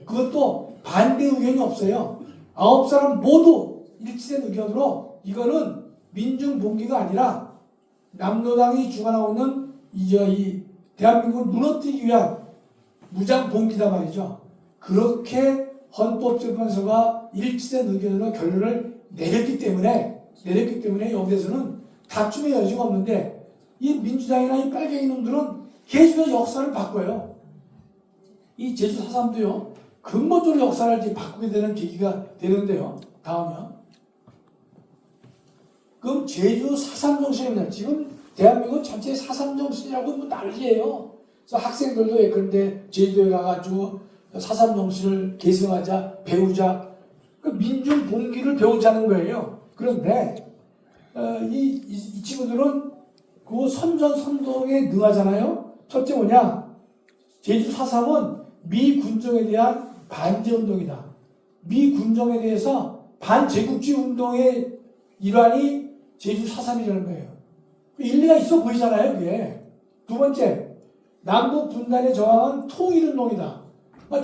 그것도 반대 의견이 없어요. 9사람 모두 일치된 의견으로 이거는 민중봉기가 아니라 남노당이 주관하고 있는 이 대한민국을 무너뜨리기 위한 무장봉기다 말이죠. 그렇게 헌법재판소가 일치된 의견으로 결론을 내렸기 때문에 여기에서는 다툼의 여지가 없는데 이 민주당이나 이 빨갱이 놈들은 계속해서 역사를 바꿔요. 이 제주 4.3도요. 근본적으로 역사를 이제 바꾸게 되는 계기가 되는데요. 다음이요. 그럼 제주 4.3 정신입니다. 지금 대한민국 전체 4.3 정신이라고 뭐 난리예요. 그래서 학생들도 예컨대 제주도에 가가지고 4.3 정신을 계승하자, 배우자. 그 민중 봉기를 배우자는 거예요. 그런데 이 친구들은 그 선전선동에 능하잖아요. 첫째 뭐냐? 제주 4.3은 미군정에 대한 반제운동이다. 미군정에 대해서 반제국주의 운동의 일환이 제주 4.3이라는 거예요. 일리가 있어 보이잖아요, 그게. 두 번째, 남북 분단에 저항한 통일운동이다.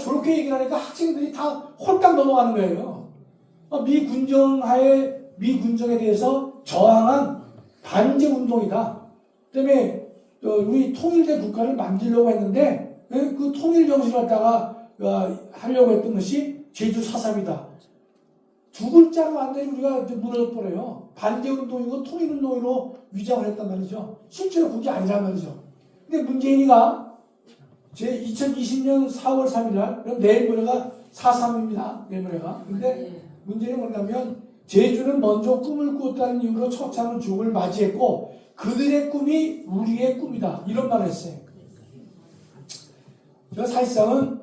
저렇게 얘기를 하니까 학생들이 다 홀딱 넘어가는 거예요. 미군정에 대해서 저항한 반제운동이다. 그다음에 우리 통일된 국가를 만들려고 했는데 그 통일 정신을 갖다가 하려고 했던 것이 제주 4.3이다. 두 글자로 완전히 우리가 무너져버려요. 반대운동이고 통일운동으로 위장을 했단 말이죠. 실제로 그게 아니란 말이죠. 근데 문재인이가 제 2020년 4월 3일 날, 그럼 내일 모레가 4.3입니다. 내일 모레가. 근데 문제는 뭐냐면 제주는 먼저 꿈을 꾸었다는 이유로 처참한 죽음을 맞이했고 그들의 꿈이 우리의 꿈이다. 이런 말을 했어요. 제가 사실상은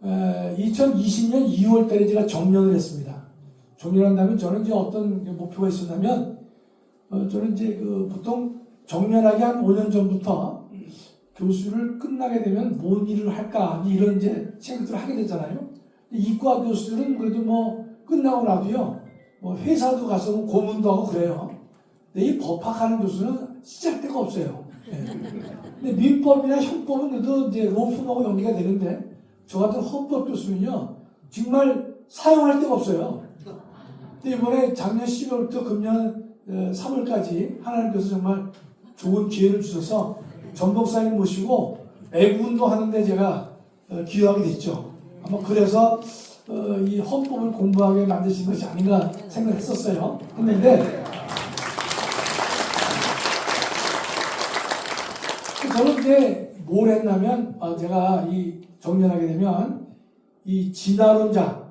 2020년 2월 달에 제가 정년을 했습니다. 정년한다면 저는 이제 어떤 목표가 있었냐면 저는 이제 보통 정년하기 한 5년 전부터 교수를 끝나게 되면 뭔 일을 할까 이런 이제 생각들을 하게 되잖아요. 이과 교수들은 그래도 뭐 끝나고 나도요 회사도 가서 고문도 하고 그래요. 근데 이 법학하는 교수는 시작대가 없어요. 네. 근데 민법이나 형법은 그래도 이제 로펌하고 연계가 되는데 저 같은 헌법 교수는요 정말 사용할 데가 없어요. 근데 이번에 작년 12월부터 금년 3월까지 하나님께서 정말 좋은 기회를 주셔서 전 목사님 모시고 애국운동 하는데 제가 기여하게 됐죠. 아마 그래서 이 헌법을 공부하게 만드신 것이 아닌가 생각했었어요. 했는데 저는 이제 뭘 했냐면 제가 이 정년하게 되면 이 진화론자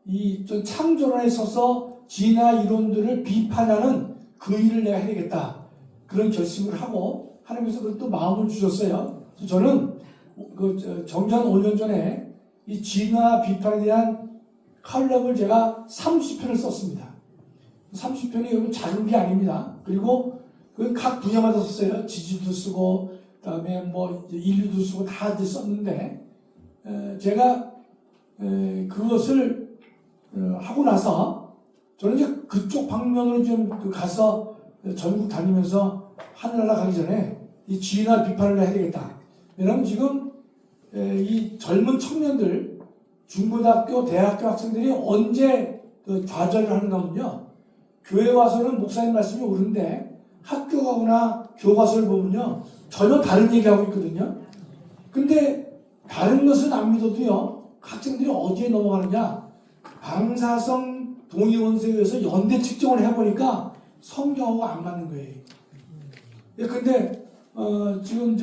이 좀 창조론에 서서 진화 이론들을 비판하는 그 일을 내가 해야겠다. 그런 결심을 하고 하나님께서 그걸 또 마음을 주셨어요. 그래서 저는 정년 5년 전에 이 진화 비판에 대한 칼럼을 제가 30편을 썼습니다. 30편이 여러분 작은 게 아닙니다. 그리고 각 분야마다 썼어요. 지지도 쓰고 그다음에 뭐 인류도 쓰고 다 썼는데 제가 그것을 하고 나서 저는 이제 그쪽 방면으로 좀 가서 전국 다니면서 하늘나라 가기 전에 이 진화 비판을 해야 되겠다. 왜냐하면 지금 이 젊은 청년들 중고등학교, 대학교 학생들이 언제 좌절을 하는가면요. 교회 와서는 목사님 말씀이 옳은데 학교 가거나 교과서를 보면요. 전혀 다른 얘기하고 있거든요. 근데 다른 것은 안 믿어도요, 학생들이 어디에 넘어가느냐, 방사성 동위원소에 의해서 연대 측정을 해보니까 성경하고 안 맞는 거예요. 근데 지금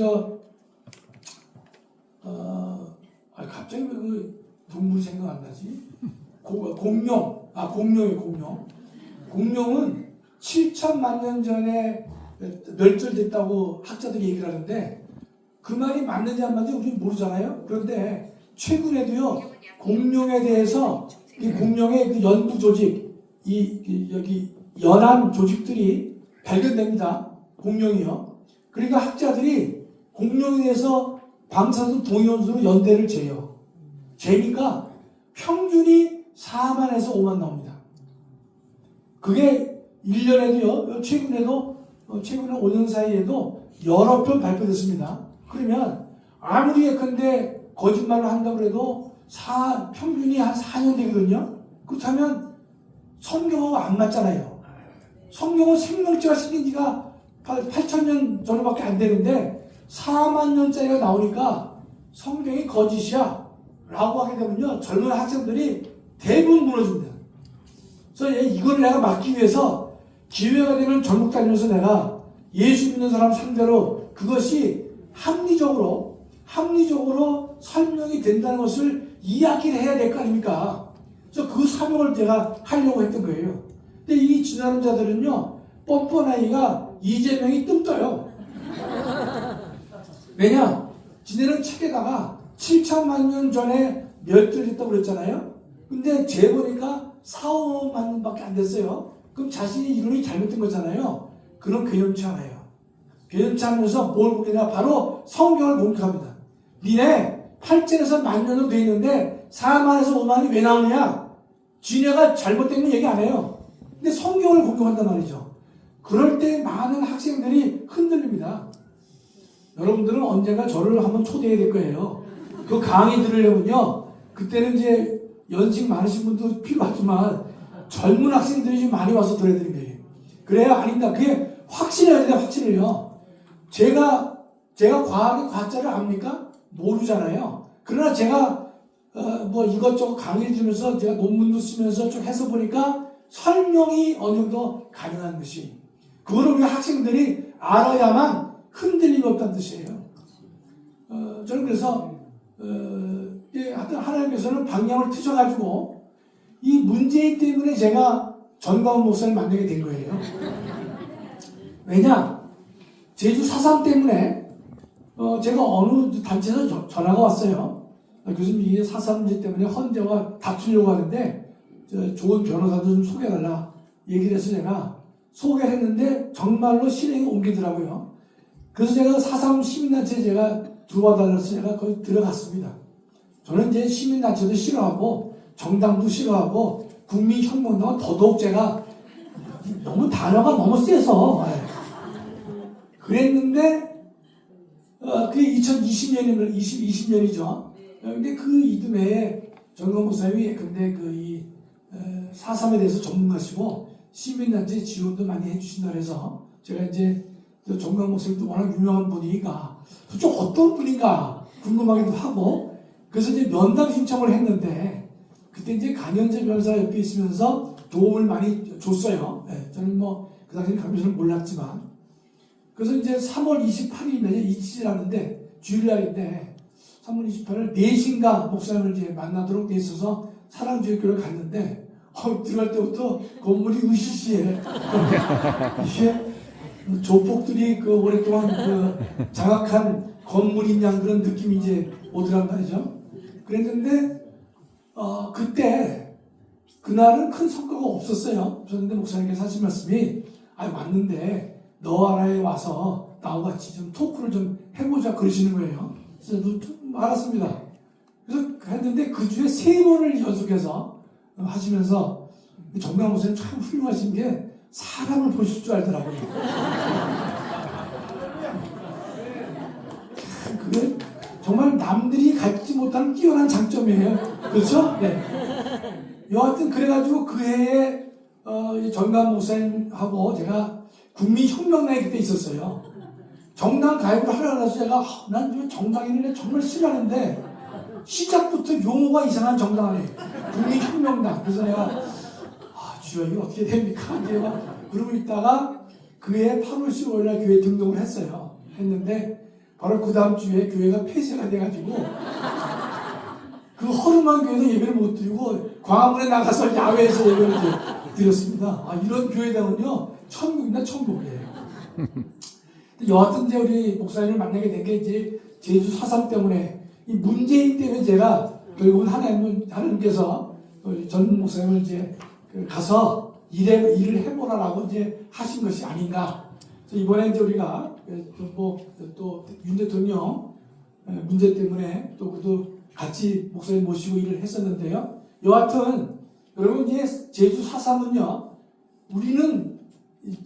갑자기 왜 그 동물 생각 안 나지? 공룡이에요. 공룡은 7천만 년 전에 멸절됐다고 학자들이 얘기를 하는데, 그 말이 맞는지 안 맞는지 우리는 모르잖아요. 그런데 최근에도요, 공룡에 대해서 이 공룡의 그 연부 조직, 여기 연한 조직들이 발견됩니다. 공룡이요. 그러니까 학자들이 공룡에 대해서 방사선 동위원소로 연대를 재요. 재니까 평균이 4만에서 5만 나옵니다. 그게 1년에도요, 최근에 5년 사이에도 여러 편 발표됐습니다. 그러면 아무리 예컨대 거짓말을 한다고 해도 평균이 한 4년 되거든요. 그렇다면 성경하고 안 맞잖아요. 성경은 생명체가 생긴 지가 8,000년 전후밖에 안 되는데 4만 년짜리가 나오니까 성경이 거짓이야 라고 하게 되면요, 젊은 학생들이 대부분 무너집니다. 그래서 이걸 내가 막기 위해서 기회가 되면 전국 다니면서 내가 예수 믿는 사람 상대로 그것이 합리적으로 설명이 된다는 것을 이야기를 해야 될 거 아닙니까? 그래서 그 사명을 제가 하려고 했던 거예요. 근데 이 지나는 자들은요, 뻔뻔하기가 이재명이 뜸떠요. 왜냐? 지네는 책에다가 7천만 년 전에 멸절됐다고 그랬잖아요. 근데 재보니까 4, 5만 년밖에 안 됐어요. 그럼 자신이 이론이 잘못된 거잖아요. 그런 개념치 않아요. 개념치 않으면서 뭘 보겠냐? 바로 성경을 공격합니다. 니네 8천에서 10,000년으로 돼 있는데 4만에서 5만이 왜 나오느냐? 지네가 잘못된 건 얘기 안 해요. 근데 성경을 공격한단 말이죠. 그럴 때 많은 학생들이 흔들립니다. 여러분들은 언젠가 저를 한번 초대해야 될 거예요. 그 강의 들으려면요, 그때는 이제 연식 많으신 분도 필요하지만 젊은 학생들이 좀 많이 와서 들어야 되는 거예요. 그래야 아니다. 그게 확신해야 돼요. 확신을요. 제가 과학의 과자를 압니까? 모르잖아요. 그러나 제가 이것저것 강의를 들으면서 제가 논문도 쓰면서 좀 해서 보니까 설명이 어느 정도 가능한 것이, 그거를 우리 학생들이 알아야만 흔들림이 없다는 뜻이에요. 저는 그래서 하여튼 하나님께서는 방향을 트셔가지고 이 문제인 때문에 제가 전광훈 목사를 만나게 된 거예요. 왜냐? 제주 4.3 때문에 제가 어느 단체에서 전화가 왔어요. 교수님, 이게 4.3 문제 때문에 헌재와 다투려고 하는데 좋은 변호사도 좀 소개해달라 얘기를 해서 제가 소개를 했는데 정말로 실행에 옮기더라고요. 그래서 제가 4.3 시민단체에 제가 들어와달라서 제가 거기 들어갔습니다. 저는 이제 시민단체도 싫어하고 정당도 싫어하고 국민혁명당은 더더욱 제가 너무 단어가 너무 세서 그랬는데 그게 2020년이죠. 근데 그 이듬해에 정광훈 목사님이 근데 이 4.3에 대해서 전문가시고 시민단체 지원도 많이 해주신다 해서 제가 이제 정광훈 목사님도 워낙 유명한 분이니까 좀 어떤 분인가 궁금하기도 하고, 그래서 이제 면담 신청을 했는데 그때 이제 강현재 변호사 옆에 있으면서 도움을 많이 줬어요. 저는 그 당시에 강변호사를 몰랐지만. 그래서 이제 3월 28일이면 이치라는데 주일날인데 3월 28일 4시인가 목사님을 이제 만나도록 돼 있어서 사랑주의교를 갔는데 들어갈 때부터 건물이 으시시해. 이게 조폭들이 오랫동안 장악한 건물인 양 그런 느낌이 이제 오더란 말이죠. 그랬는데 그때 그날은 큰 성과가 없었어요. 그런데 목사님께서 하신 말씀이 왔는데 너와라에 와서 나와 같이 좀 토크를 좀 해보자 그러시는 거예요. 그래서 좀 알았습니다. 그래서 했는데 그 주에 3번을 연속해서 하시면서 정광훈 목사님 참 훌륭하신 게 사람을 보실 줄 알더라고요. 그게 정말 남들이 갖지 못하는 뛰어난 장점이에요. 그렇죠? 네. 여하튼 그래가지고 그 해에 정광훈 목사님하고 제가 국민혁명당에 그때 있었어요. 정당 가입을 하려고 해서 제가 난 정당인을 정말 싫어하는데 시작부터 용어가 이상한 정당이네. 국민혁명당. 그래서 내가 주여 이거 어떻게 됩니까? 이제 막 그러고 있다가 그해 8월 15일 날 교회 등록을 했어요. 했는데 바로 그 다음 주에 교회가 폐쇄가 돼가지고 그 허름한 교회도 예배를 못 드리고 광화문에 나가서 야외에서 예배를 드렸습니다. 이런 교회당은요 천국이나 천국이에요. 여하튼 이제 우리 목사님을 만나게 된 게 이제 제주 4.3 때문에 이 문재인 때문에 제가 결국은 하나님께서 전 목사님을 이제 가서 일을 해보라라고 이제 하신 것이 아닌가. 이번에 이제 우리가 또 윤 대통령 문제 때문에 또 그도 같이 목사님 모시고 일을 했었는데요. 여하튼 여러분 이제 제주 4.3은요. 우리는 이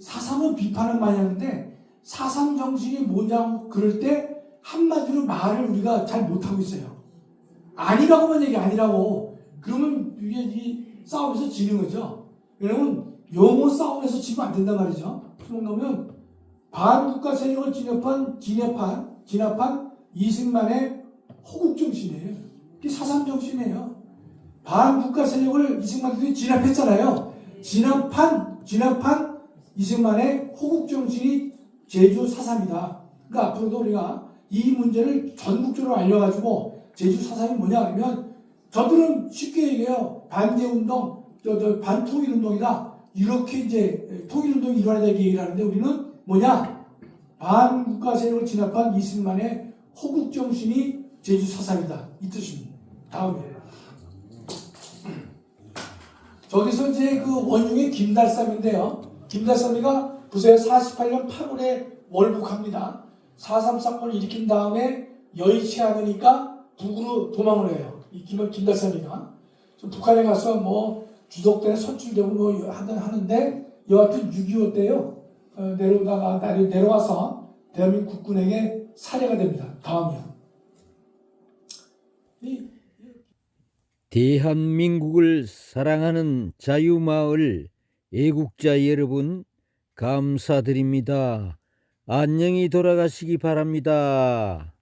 4.3은 비판은 많이 하는데 4.3 정신이 뭐냐고 그럴 때 한마디로 말을 우리가 잘 못하고 있어요. 아니라고만 얘기 아니라고. 그러면 이게 이 싸움에서 지는 거죠. 왜냐면 용어 싸움에서 지면 안 된단 말이죠. 그런가 하면 반국가 세력을 진압한 이승만의 호국 정신이에요. 이게 4.3 정신이에요. 반국가 세력을 이승만이 진압했잖아요. 진압한 이승만의 호국 정신이 제주 4.3이다. 그러니까 앞으로도 우리가 이 문제를 전국적으로 알려가지고 제주 4.3이 뭐냐 그러면 저들은 쉽게 얘기해요. 반제운동, 반통일운동이다. 이렇게 이제 통일운동이 일어나야 얘기를 하는데 우리는 뭐냐? 반국가 세력을 진압한 이승만의 호국 정신이 제주 4.3이다. 이 뜻입니다. 다음이에요. 저기서 이제 그 원흉의 김달삼인데요. 김달삼이가 보세요. 48년 8월에 월북합니다. 4.3 사건을 일으킨 다음에 여의치 않으니까 북으로 도망을 해요. 이 김달삼이가. 북한에 가서 뭐 주석대에 선출되고 뭐 하는데 여하튼 6.25 때요. 내려와서 대한민국 국군에게 살해가 됩니다. 다음이요. 대한민국을 사랑하는 자유마을 애국자 여러분 감사드립니다. 안녕히 돌아가시기 바랍니다.